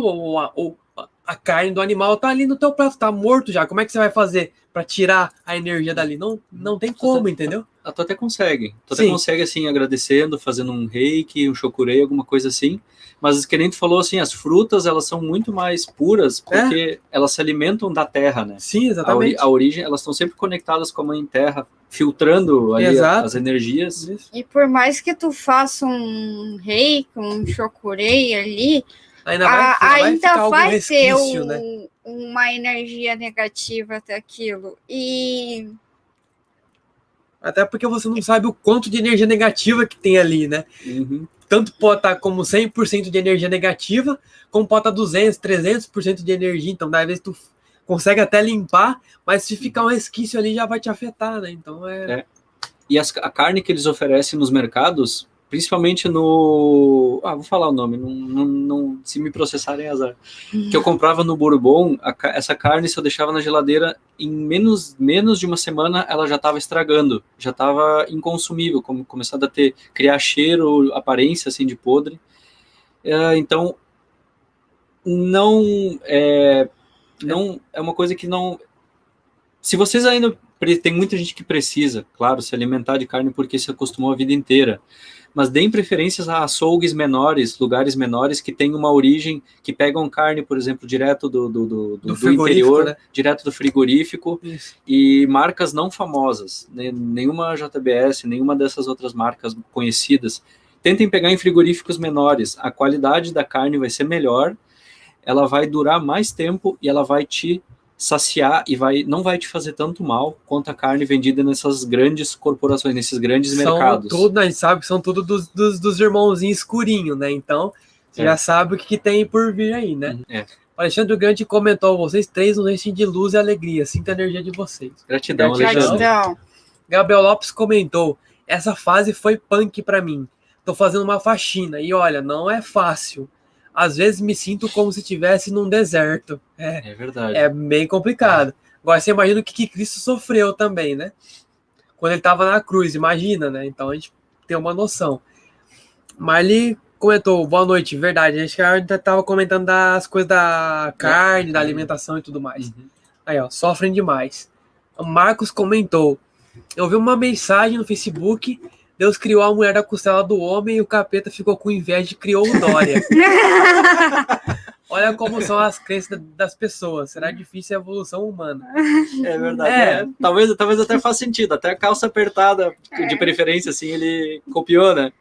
a carne do animal tá ali no teu prato, tá morto já. Como é que você vai fazer para tirar a energia dali? Não tem como, entendeu? Tu até consegue. Tu até consegue, assim, agradecendo, fazendo um reiki, um chokurei, alguma coisa assim. Mas, que nem tu falou, assim, as frutas, elas são muito mais puras, porque elas se alimentam da terra, né? Sim, exatamente. A origem, elas estão sempre conectadas com a mãe terra, filtrando ali as energias. E por mais que tu faça um reiki, um chokurei ali, ainda vai ter né? Uma energia negativa até aquilo. E até porque você não sabe o quanto de energia negativa que tem ali, né? Uhum. Tanto pode estar como 100% de energia negativa, como pode estar 200, 300% de energia. Então, às vezes tu consegue até limpar, mas se ficar um resquício ali já vai te afetar, né? Então E a carne que eles oferecem nos mercados, principalmente no... vou falar o nome, não se me processarem azar. Que eu comprava no Bourbon, essa carne, se eu deixava na geladeira, em menos de uma semana, ela já estava estragando, já estava inconsumível, começando a criar cheiro, aparência, assim, de podre. Então, não é uma coisa que não... Se vocês ainda... Tem muita gente que precisa, claro, se alimentar de carne porque se acostumou a vida inteira, mas deem preferências a açougues menores, lugares menores que têm uma origem, que pegam carne, por exemplo, direto do interior, né? Direto do frigorífico. Isso. E marcas não famosas, nenhuma JBS, nenhuma dessas outras marcas conhecidas. Tentem pegar em frigoríficos menores, a qualidade da carne vai ser melhor, ela vai durar mais tempo e ela vai te saciar e não vai te fazer tanto mal quanto a carne vendida nessas grandes corporações, nesses grandes mercados. A gente sabe que são tudo dos irmãozinhos escurinhos, né? Então, você já sabe o que tem por vir aí, né? O Alexandre Grande comentou, vocês três nos enchem de luz e alegria, sinta a energia de vocês. Gratidão, Alexandre. Gabriel Lopes comentou, essa fase foi punk pra mim. Tô fazendo uma faxina e olha, não é fácil. Às vezes me sinto como se estivesse num deserto. É verdade. É bem complicado. Agora você imagina o que Cristo sofreu também, né? Quando ele estava na cruz, imagina, né? Então a gente tem uma noção. Marli comentou, boa noite, verdade. Acho que a gente estava comentando das coisas da carne, da alimentação e tudo mais. Uhum. Aí, ó, sofrem demais. O Marcos comentou, eu vi uma mensagem no Facebook... Deus criou a mulher da costela do homem e o capeta ficou com inveja e criou o Dória. Olha como são as crenças das pessoas. Será difícil a evolução humana. É verdade. Talvez até faça sentido. Até a calça apertada, de preferência, assim, ele copiou, né?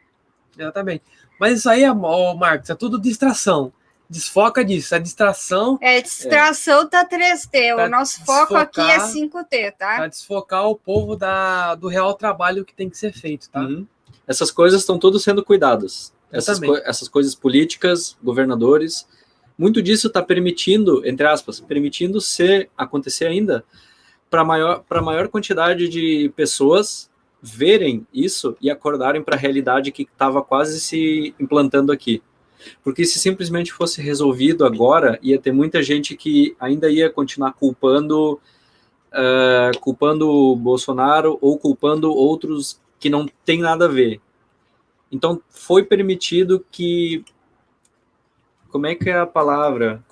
Exatamente. Mas isso aí, Marcos, é tudo distração. Desfoca disso. A distração... distração tá 3T. O nosso foco aqui é 5T, tá? Pra desfocar o povo do real trabalho que tem que ser feito, tá? Uhum. Essas coisas estão todas sendo cuidadas. Essas coisas políticas, governadores... Muito disso está permitindo, entre aspas, acontecer ainda para maior quantidade de pessoas verem isso e acordarem para a realidade que estava quase se implantando aqui. Porque se simplesmente fosse resolvido agora, ia ter muita gente que ainda ia continuar culpando o Bolsonaro ou culpando outros que não tem nada a ver. Então, foi permitido que... Como é que é a palavra?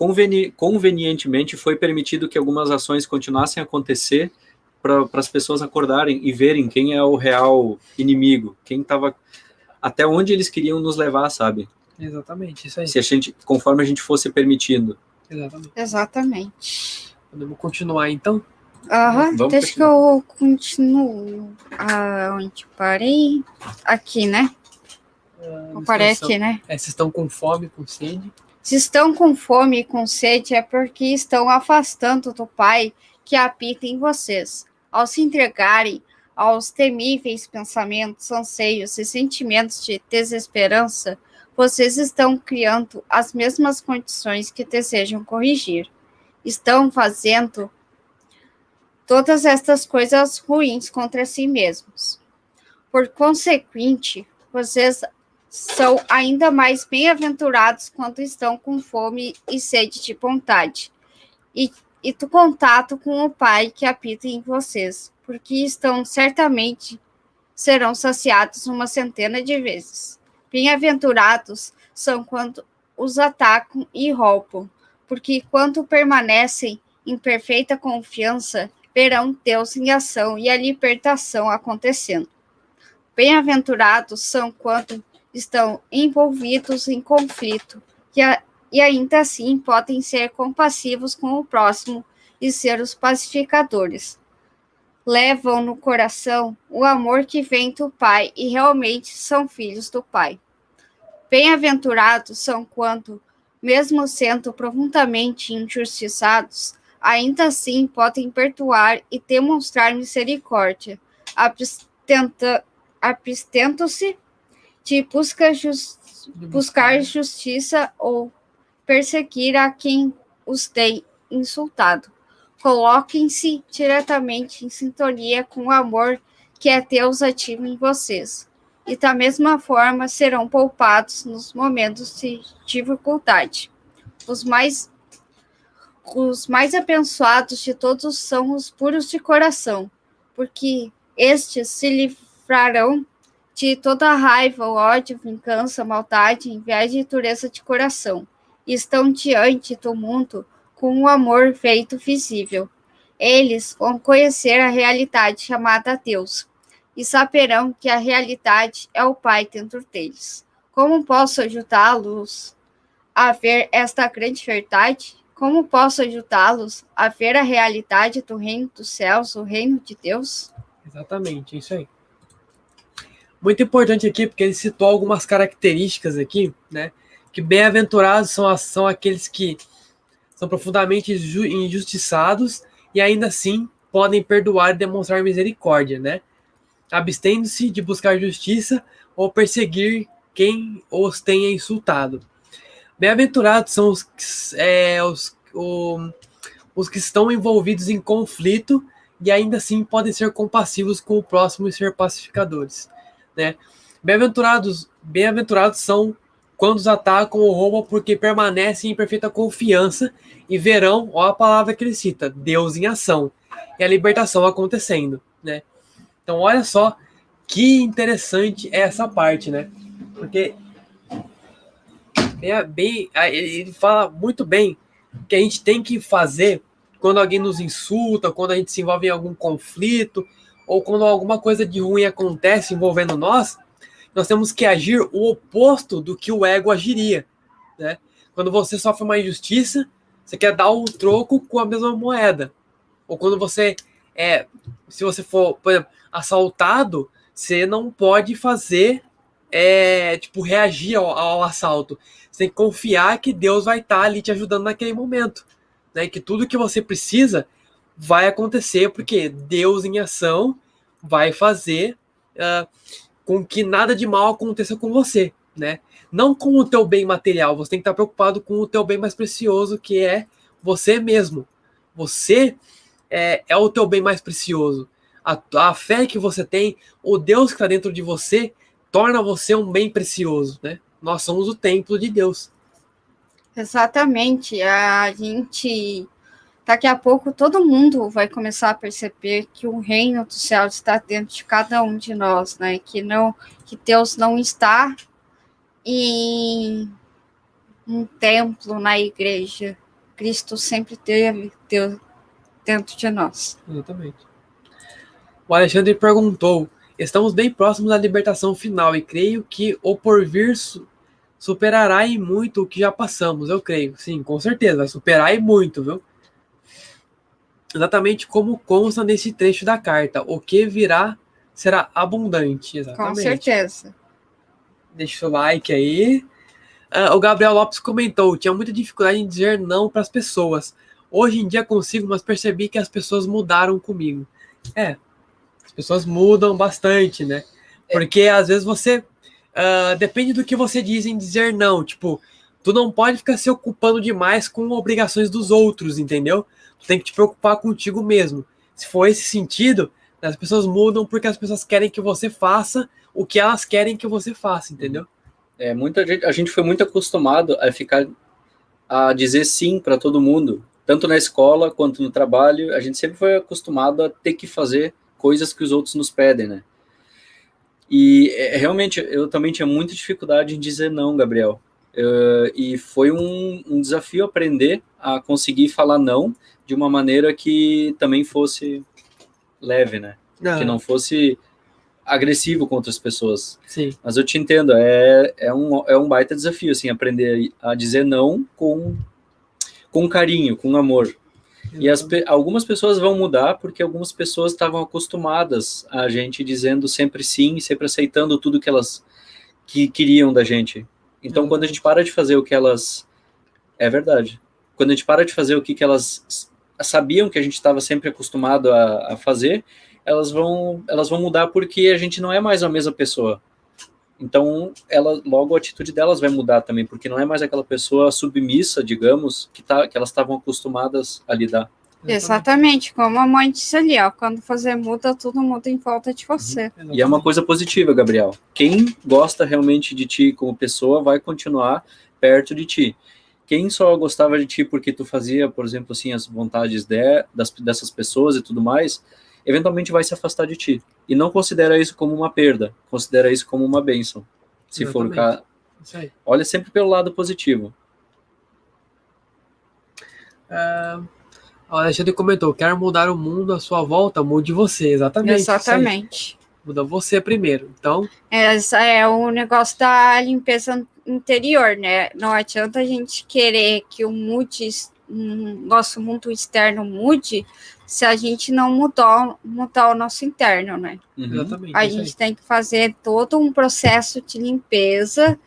Convenientemente foi permitido que algumas ações continuassem a acontecer para as pessoas acordarem e verem quem é o real inimigo, quem estava... Até onde eles queriam nos levar, sabe? Exatamente, isso aí. Conforme a gente fosse permitindo. Exatamente. Exatamente. Podemos continuar, então? Aham, Vamos deixa que eu continuo onde parei. Aqui, né? Eu parei aqui, né? Se estão com fome, com sede. Se estão com fome e com sede, é porque estão afastando do Pai que habita em vocês. Ao se entregarem aos temíveis pensamentos, anseios e sentimentos de desesperança, vocês estão criando as mesmas condições que desejam corrigir. Estão fazendo todas estas coisas ruins contra si mesmos. Por consequente, vocês são ainda mais bem-aventurados quando estão com fome e sede de vontade e do contato com o Pai que habita em vocês, porque estão certamente serão saciados uma centena de vezes. Bem-aventurados são quando os atacam e roubam, porque quando permanecem em perfeita confiança, verão Deus em ação e a libertação acontecendo. Bem-aventurados são quando estão envolvidos em conflito e ainda assim podem ser compassivos com o próximo e ser os pacificadores. Levam no coração o amor que vem do Pai e realmente são filhos do Pai. Bem-aventurados são quando, mesmo sendo profundamente injustiçados, ainda assim podem perdoar e demonstrar misericórdia, abstendo-se de buscar justiça ou perseguir a quem os tem insultado. Coloquem-se diretamente em sintonia com o amor que é Deus ativo em vocês. E da mesma forma serão poupados nos momentos de dificuldade. Os mais abençoados de todos são os puros de coração, porque estes se livrarão de toda raiva, ódio, vingança, maldade, inveja e dureza de coração, e estão diante do mundo com o amor feito visível. Eles vão conhecer a realidade chamada Deus, e saberão que a realidade é o Pai dentro deles. Como posso ajudá-los a ver esta grande verdade? Como posso ajudá-los a ver a realidade do reino dos céus, o reino de Deus? Exatamente, é isso aí. Muito importante aqui, porque ele citou algumas características aqui, né? Que bem-aventurados são aqueles que são profundamente injustiçados e ainda assim podem perdoar e demonstrar misericórdia, né? Abstendo-se de buscar justiça ou perseguir quem os tenha insultado. Bem-aventurados são os que estão envolvidos em conflito e ainda assim podem ser compassivos com o próximo e ser pacificadores, né? Bem-aventurados são quando os atacam ou roubam, porque permanecem em perfeita confiança e verão, ó a palavra que ele cita, Deus em ação e a libertação acontecendo, né? Então olha só que interessante é essa parte, né? Porque ele fala muito bem que a gente tem que fazer quando alguém nos insulta, quando a gente se envolve em algum conflito, ou quando alguma coisa de ruim acontece envolvendo nós temos que agir o oposto do que o ego agiria, né? Quando você sofre uma injustiça, você quer dar o troco com a mesma moeda. Ou quando você se você for, por exemplo, assaltado, você não pode fazer reagir ao assalto. Você tem que confiar que Deus vai estar ali te ajudando naquele momento, né? Que tudo que você precisa vai acontecer, porque Deus em ação vai fazer com que nada de mal aconteça com você, né? Não com o teu bem material, você tem que estar preocupado com o teu bem mais precioso, que é você mesmo. Você é o teu bem mais precioso. A fé que você tem, o Deus que está dentro de você, torna você um bem precioso, né? Nós somos o templo de Deus. Exatamente. A gente, daqui a pouco, todo mundo vai começar a perceber que o reino do céu está dentro de cada um de nós, né? Que Deus não está em um templo, na igreja. Cristo sempre teve Deus dentro de nós. Exatamente. O Alexandre perguntou: estamos bem próximos da libertação final e creio que o porvir superará em muito o que já passamos. Eu creio, sim, com certeza, vai superar em muito, viu? exatamente como consta nesse trecho da carta. O que virá será abundante. Com Exatamente. certeza. Deixa o like aí. O Gabriel Lopes comentou: tinha muita dificuldade em dizer não para as pessoas. Hoje em dia consigo, mas percebi que as pessoas mudaram comigo. As pessoas mudam bastante, né? Porque às vezes você... depende do que você diz em dizer não. Tipo, tu não pode ficar se ocupando demais com obrigações dos outros, entendeu? Tu tem que te preocupar contigo mesmo. Se for esse sentido, as pessoas mudam porque as pessoas querem que você faça o que elas querem que você faça, entendeu? Muita gente, a gente foi muito acostumado a dizer sim para todo mundo, tanto na escola quanto no trabalho. A gente sempre foi acostumado a ter que fazer coisas que os outros nos pedem, né? E realmente eu também tinha muita dificuldade em dizer não, Gabriel. E foi um desafio aprender a conseguir falar não de uma maneira que também fosse leve, né? Que não fosse agressivo com outras pessoas. Sim. Mas eu te entendo, é um baita desafio, assim, aprender a dizer não com carinho, com amor. E algumas pessoas vão mudar porque algumas pessoas estavam acostumadas a gente dizendo sempre sim, sempre aceitando tudo que elas queriam da gente. Então, quando a gente para de fazer o que elas... É verdade. Quando a gente para de fazer o que elas sabiam que a gente estava sempre acostumado a fazer, elas vão mudar porque a gente não é mais a mesma pessoa. Então, logo a atitude delas vai mudar também, porque não é mais aquela pessoa submissa, digamos, que elas estavam acostumadas a lidar. Exatamente, como a mãe disse ali, ó, quando você muda, tudo muda em volta de você. E é uma coisa positiva, Gabriel. Quem gosta realmente de ti como pessoa vai continuar perto de ti. Quem só gostava de ti porque tu fazia, por exemplo, assim, as vontades dessas pessoas e tudo mais, eventualmente vai se afastar de ti. E não considera isso como uma perda, considera isso como uma bênção. Se for o caso. Olha sempre pelo lado positivo. O Alexandre comentou: quer mudar o mundo à sua volta, mude você. Exatamente. Exatamente. Muda você primeiro. Então. Esse é o negócio da limpeza interior, né? Não adianta a gente querer que o nosso mundo externo mude se a gente não mudar o nosso interno, né? Exatamente. A gente tem que fazer todo um processo de limpeza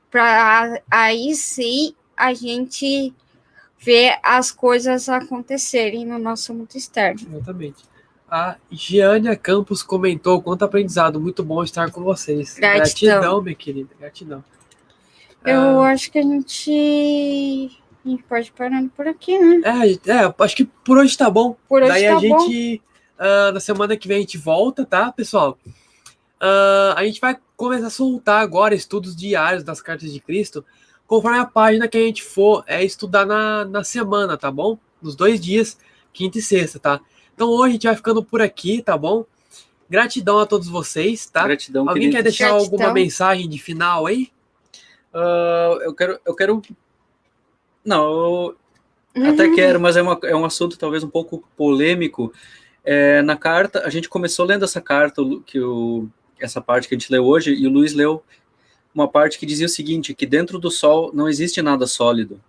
para aí sim a gente ver as coisas acontecerem no nosso mundo externo. Exatamente. A Giânia Campos comentou: quanto aprendizado, muito bom estar com vocês. Gratidão, minha querida, gratidão. Eu acho que a gente pode ir parando por aqui, né? Acho que por hoje tá bom. Por hoje Daí tá a gente, na semana que vem a gente volta, tá, pessoal? A gente vai começar a soltar agora estudos diários das cartas de Cristo, conforme a página que a gente for estudar na semana, tá bom? Nos 2 dias, quinta e sexta, tá? Então hoje a gente vai ficando por aqui, tá bom? Gratidão a todos vocês, tá? Gratidão, Alguém querido. quer deixar alguma mensagem de final aí? Eu quero... Não, eu até quero, mas é um assunto talvez um pouco polêmico. Na carta, a gente começou lendo essa carta, essa parte que a gente leu hoje, e o Luiz leu uma parte que dizia o seguinte, que dentro do Sol não existe nada sólido.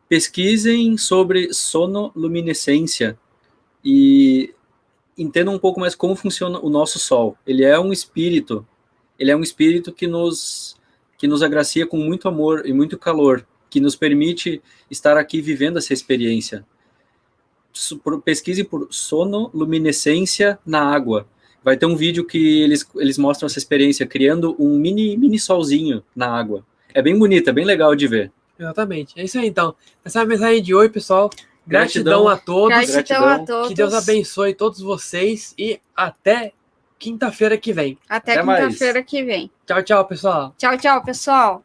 Pesquisem sobre sonoluminescência e entendam um pouco mais como funciona o nosso Sol. Ele é um espírito que nos agracia com muito amor e muito calor, que nos permite estar aqui vivendo essa experiência. Pesquise por sonoluminescência na água. Vai ter um vídeo que eles mostram essa experiência, criando um mini solzinho na água. É bem bonito, é bem legal de ver. Exatamente. É isso aí, então. Essa é a mensagem de hoje, pessoal. Gratidão a todos. Gratidão a todos. Que Deus abençoe todos vocês e até quinta-feira que vem. Até quinta-feira que vem. Tchau, tchau, pessoal. Tchau, tchau, pessoal.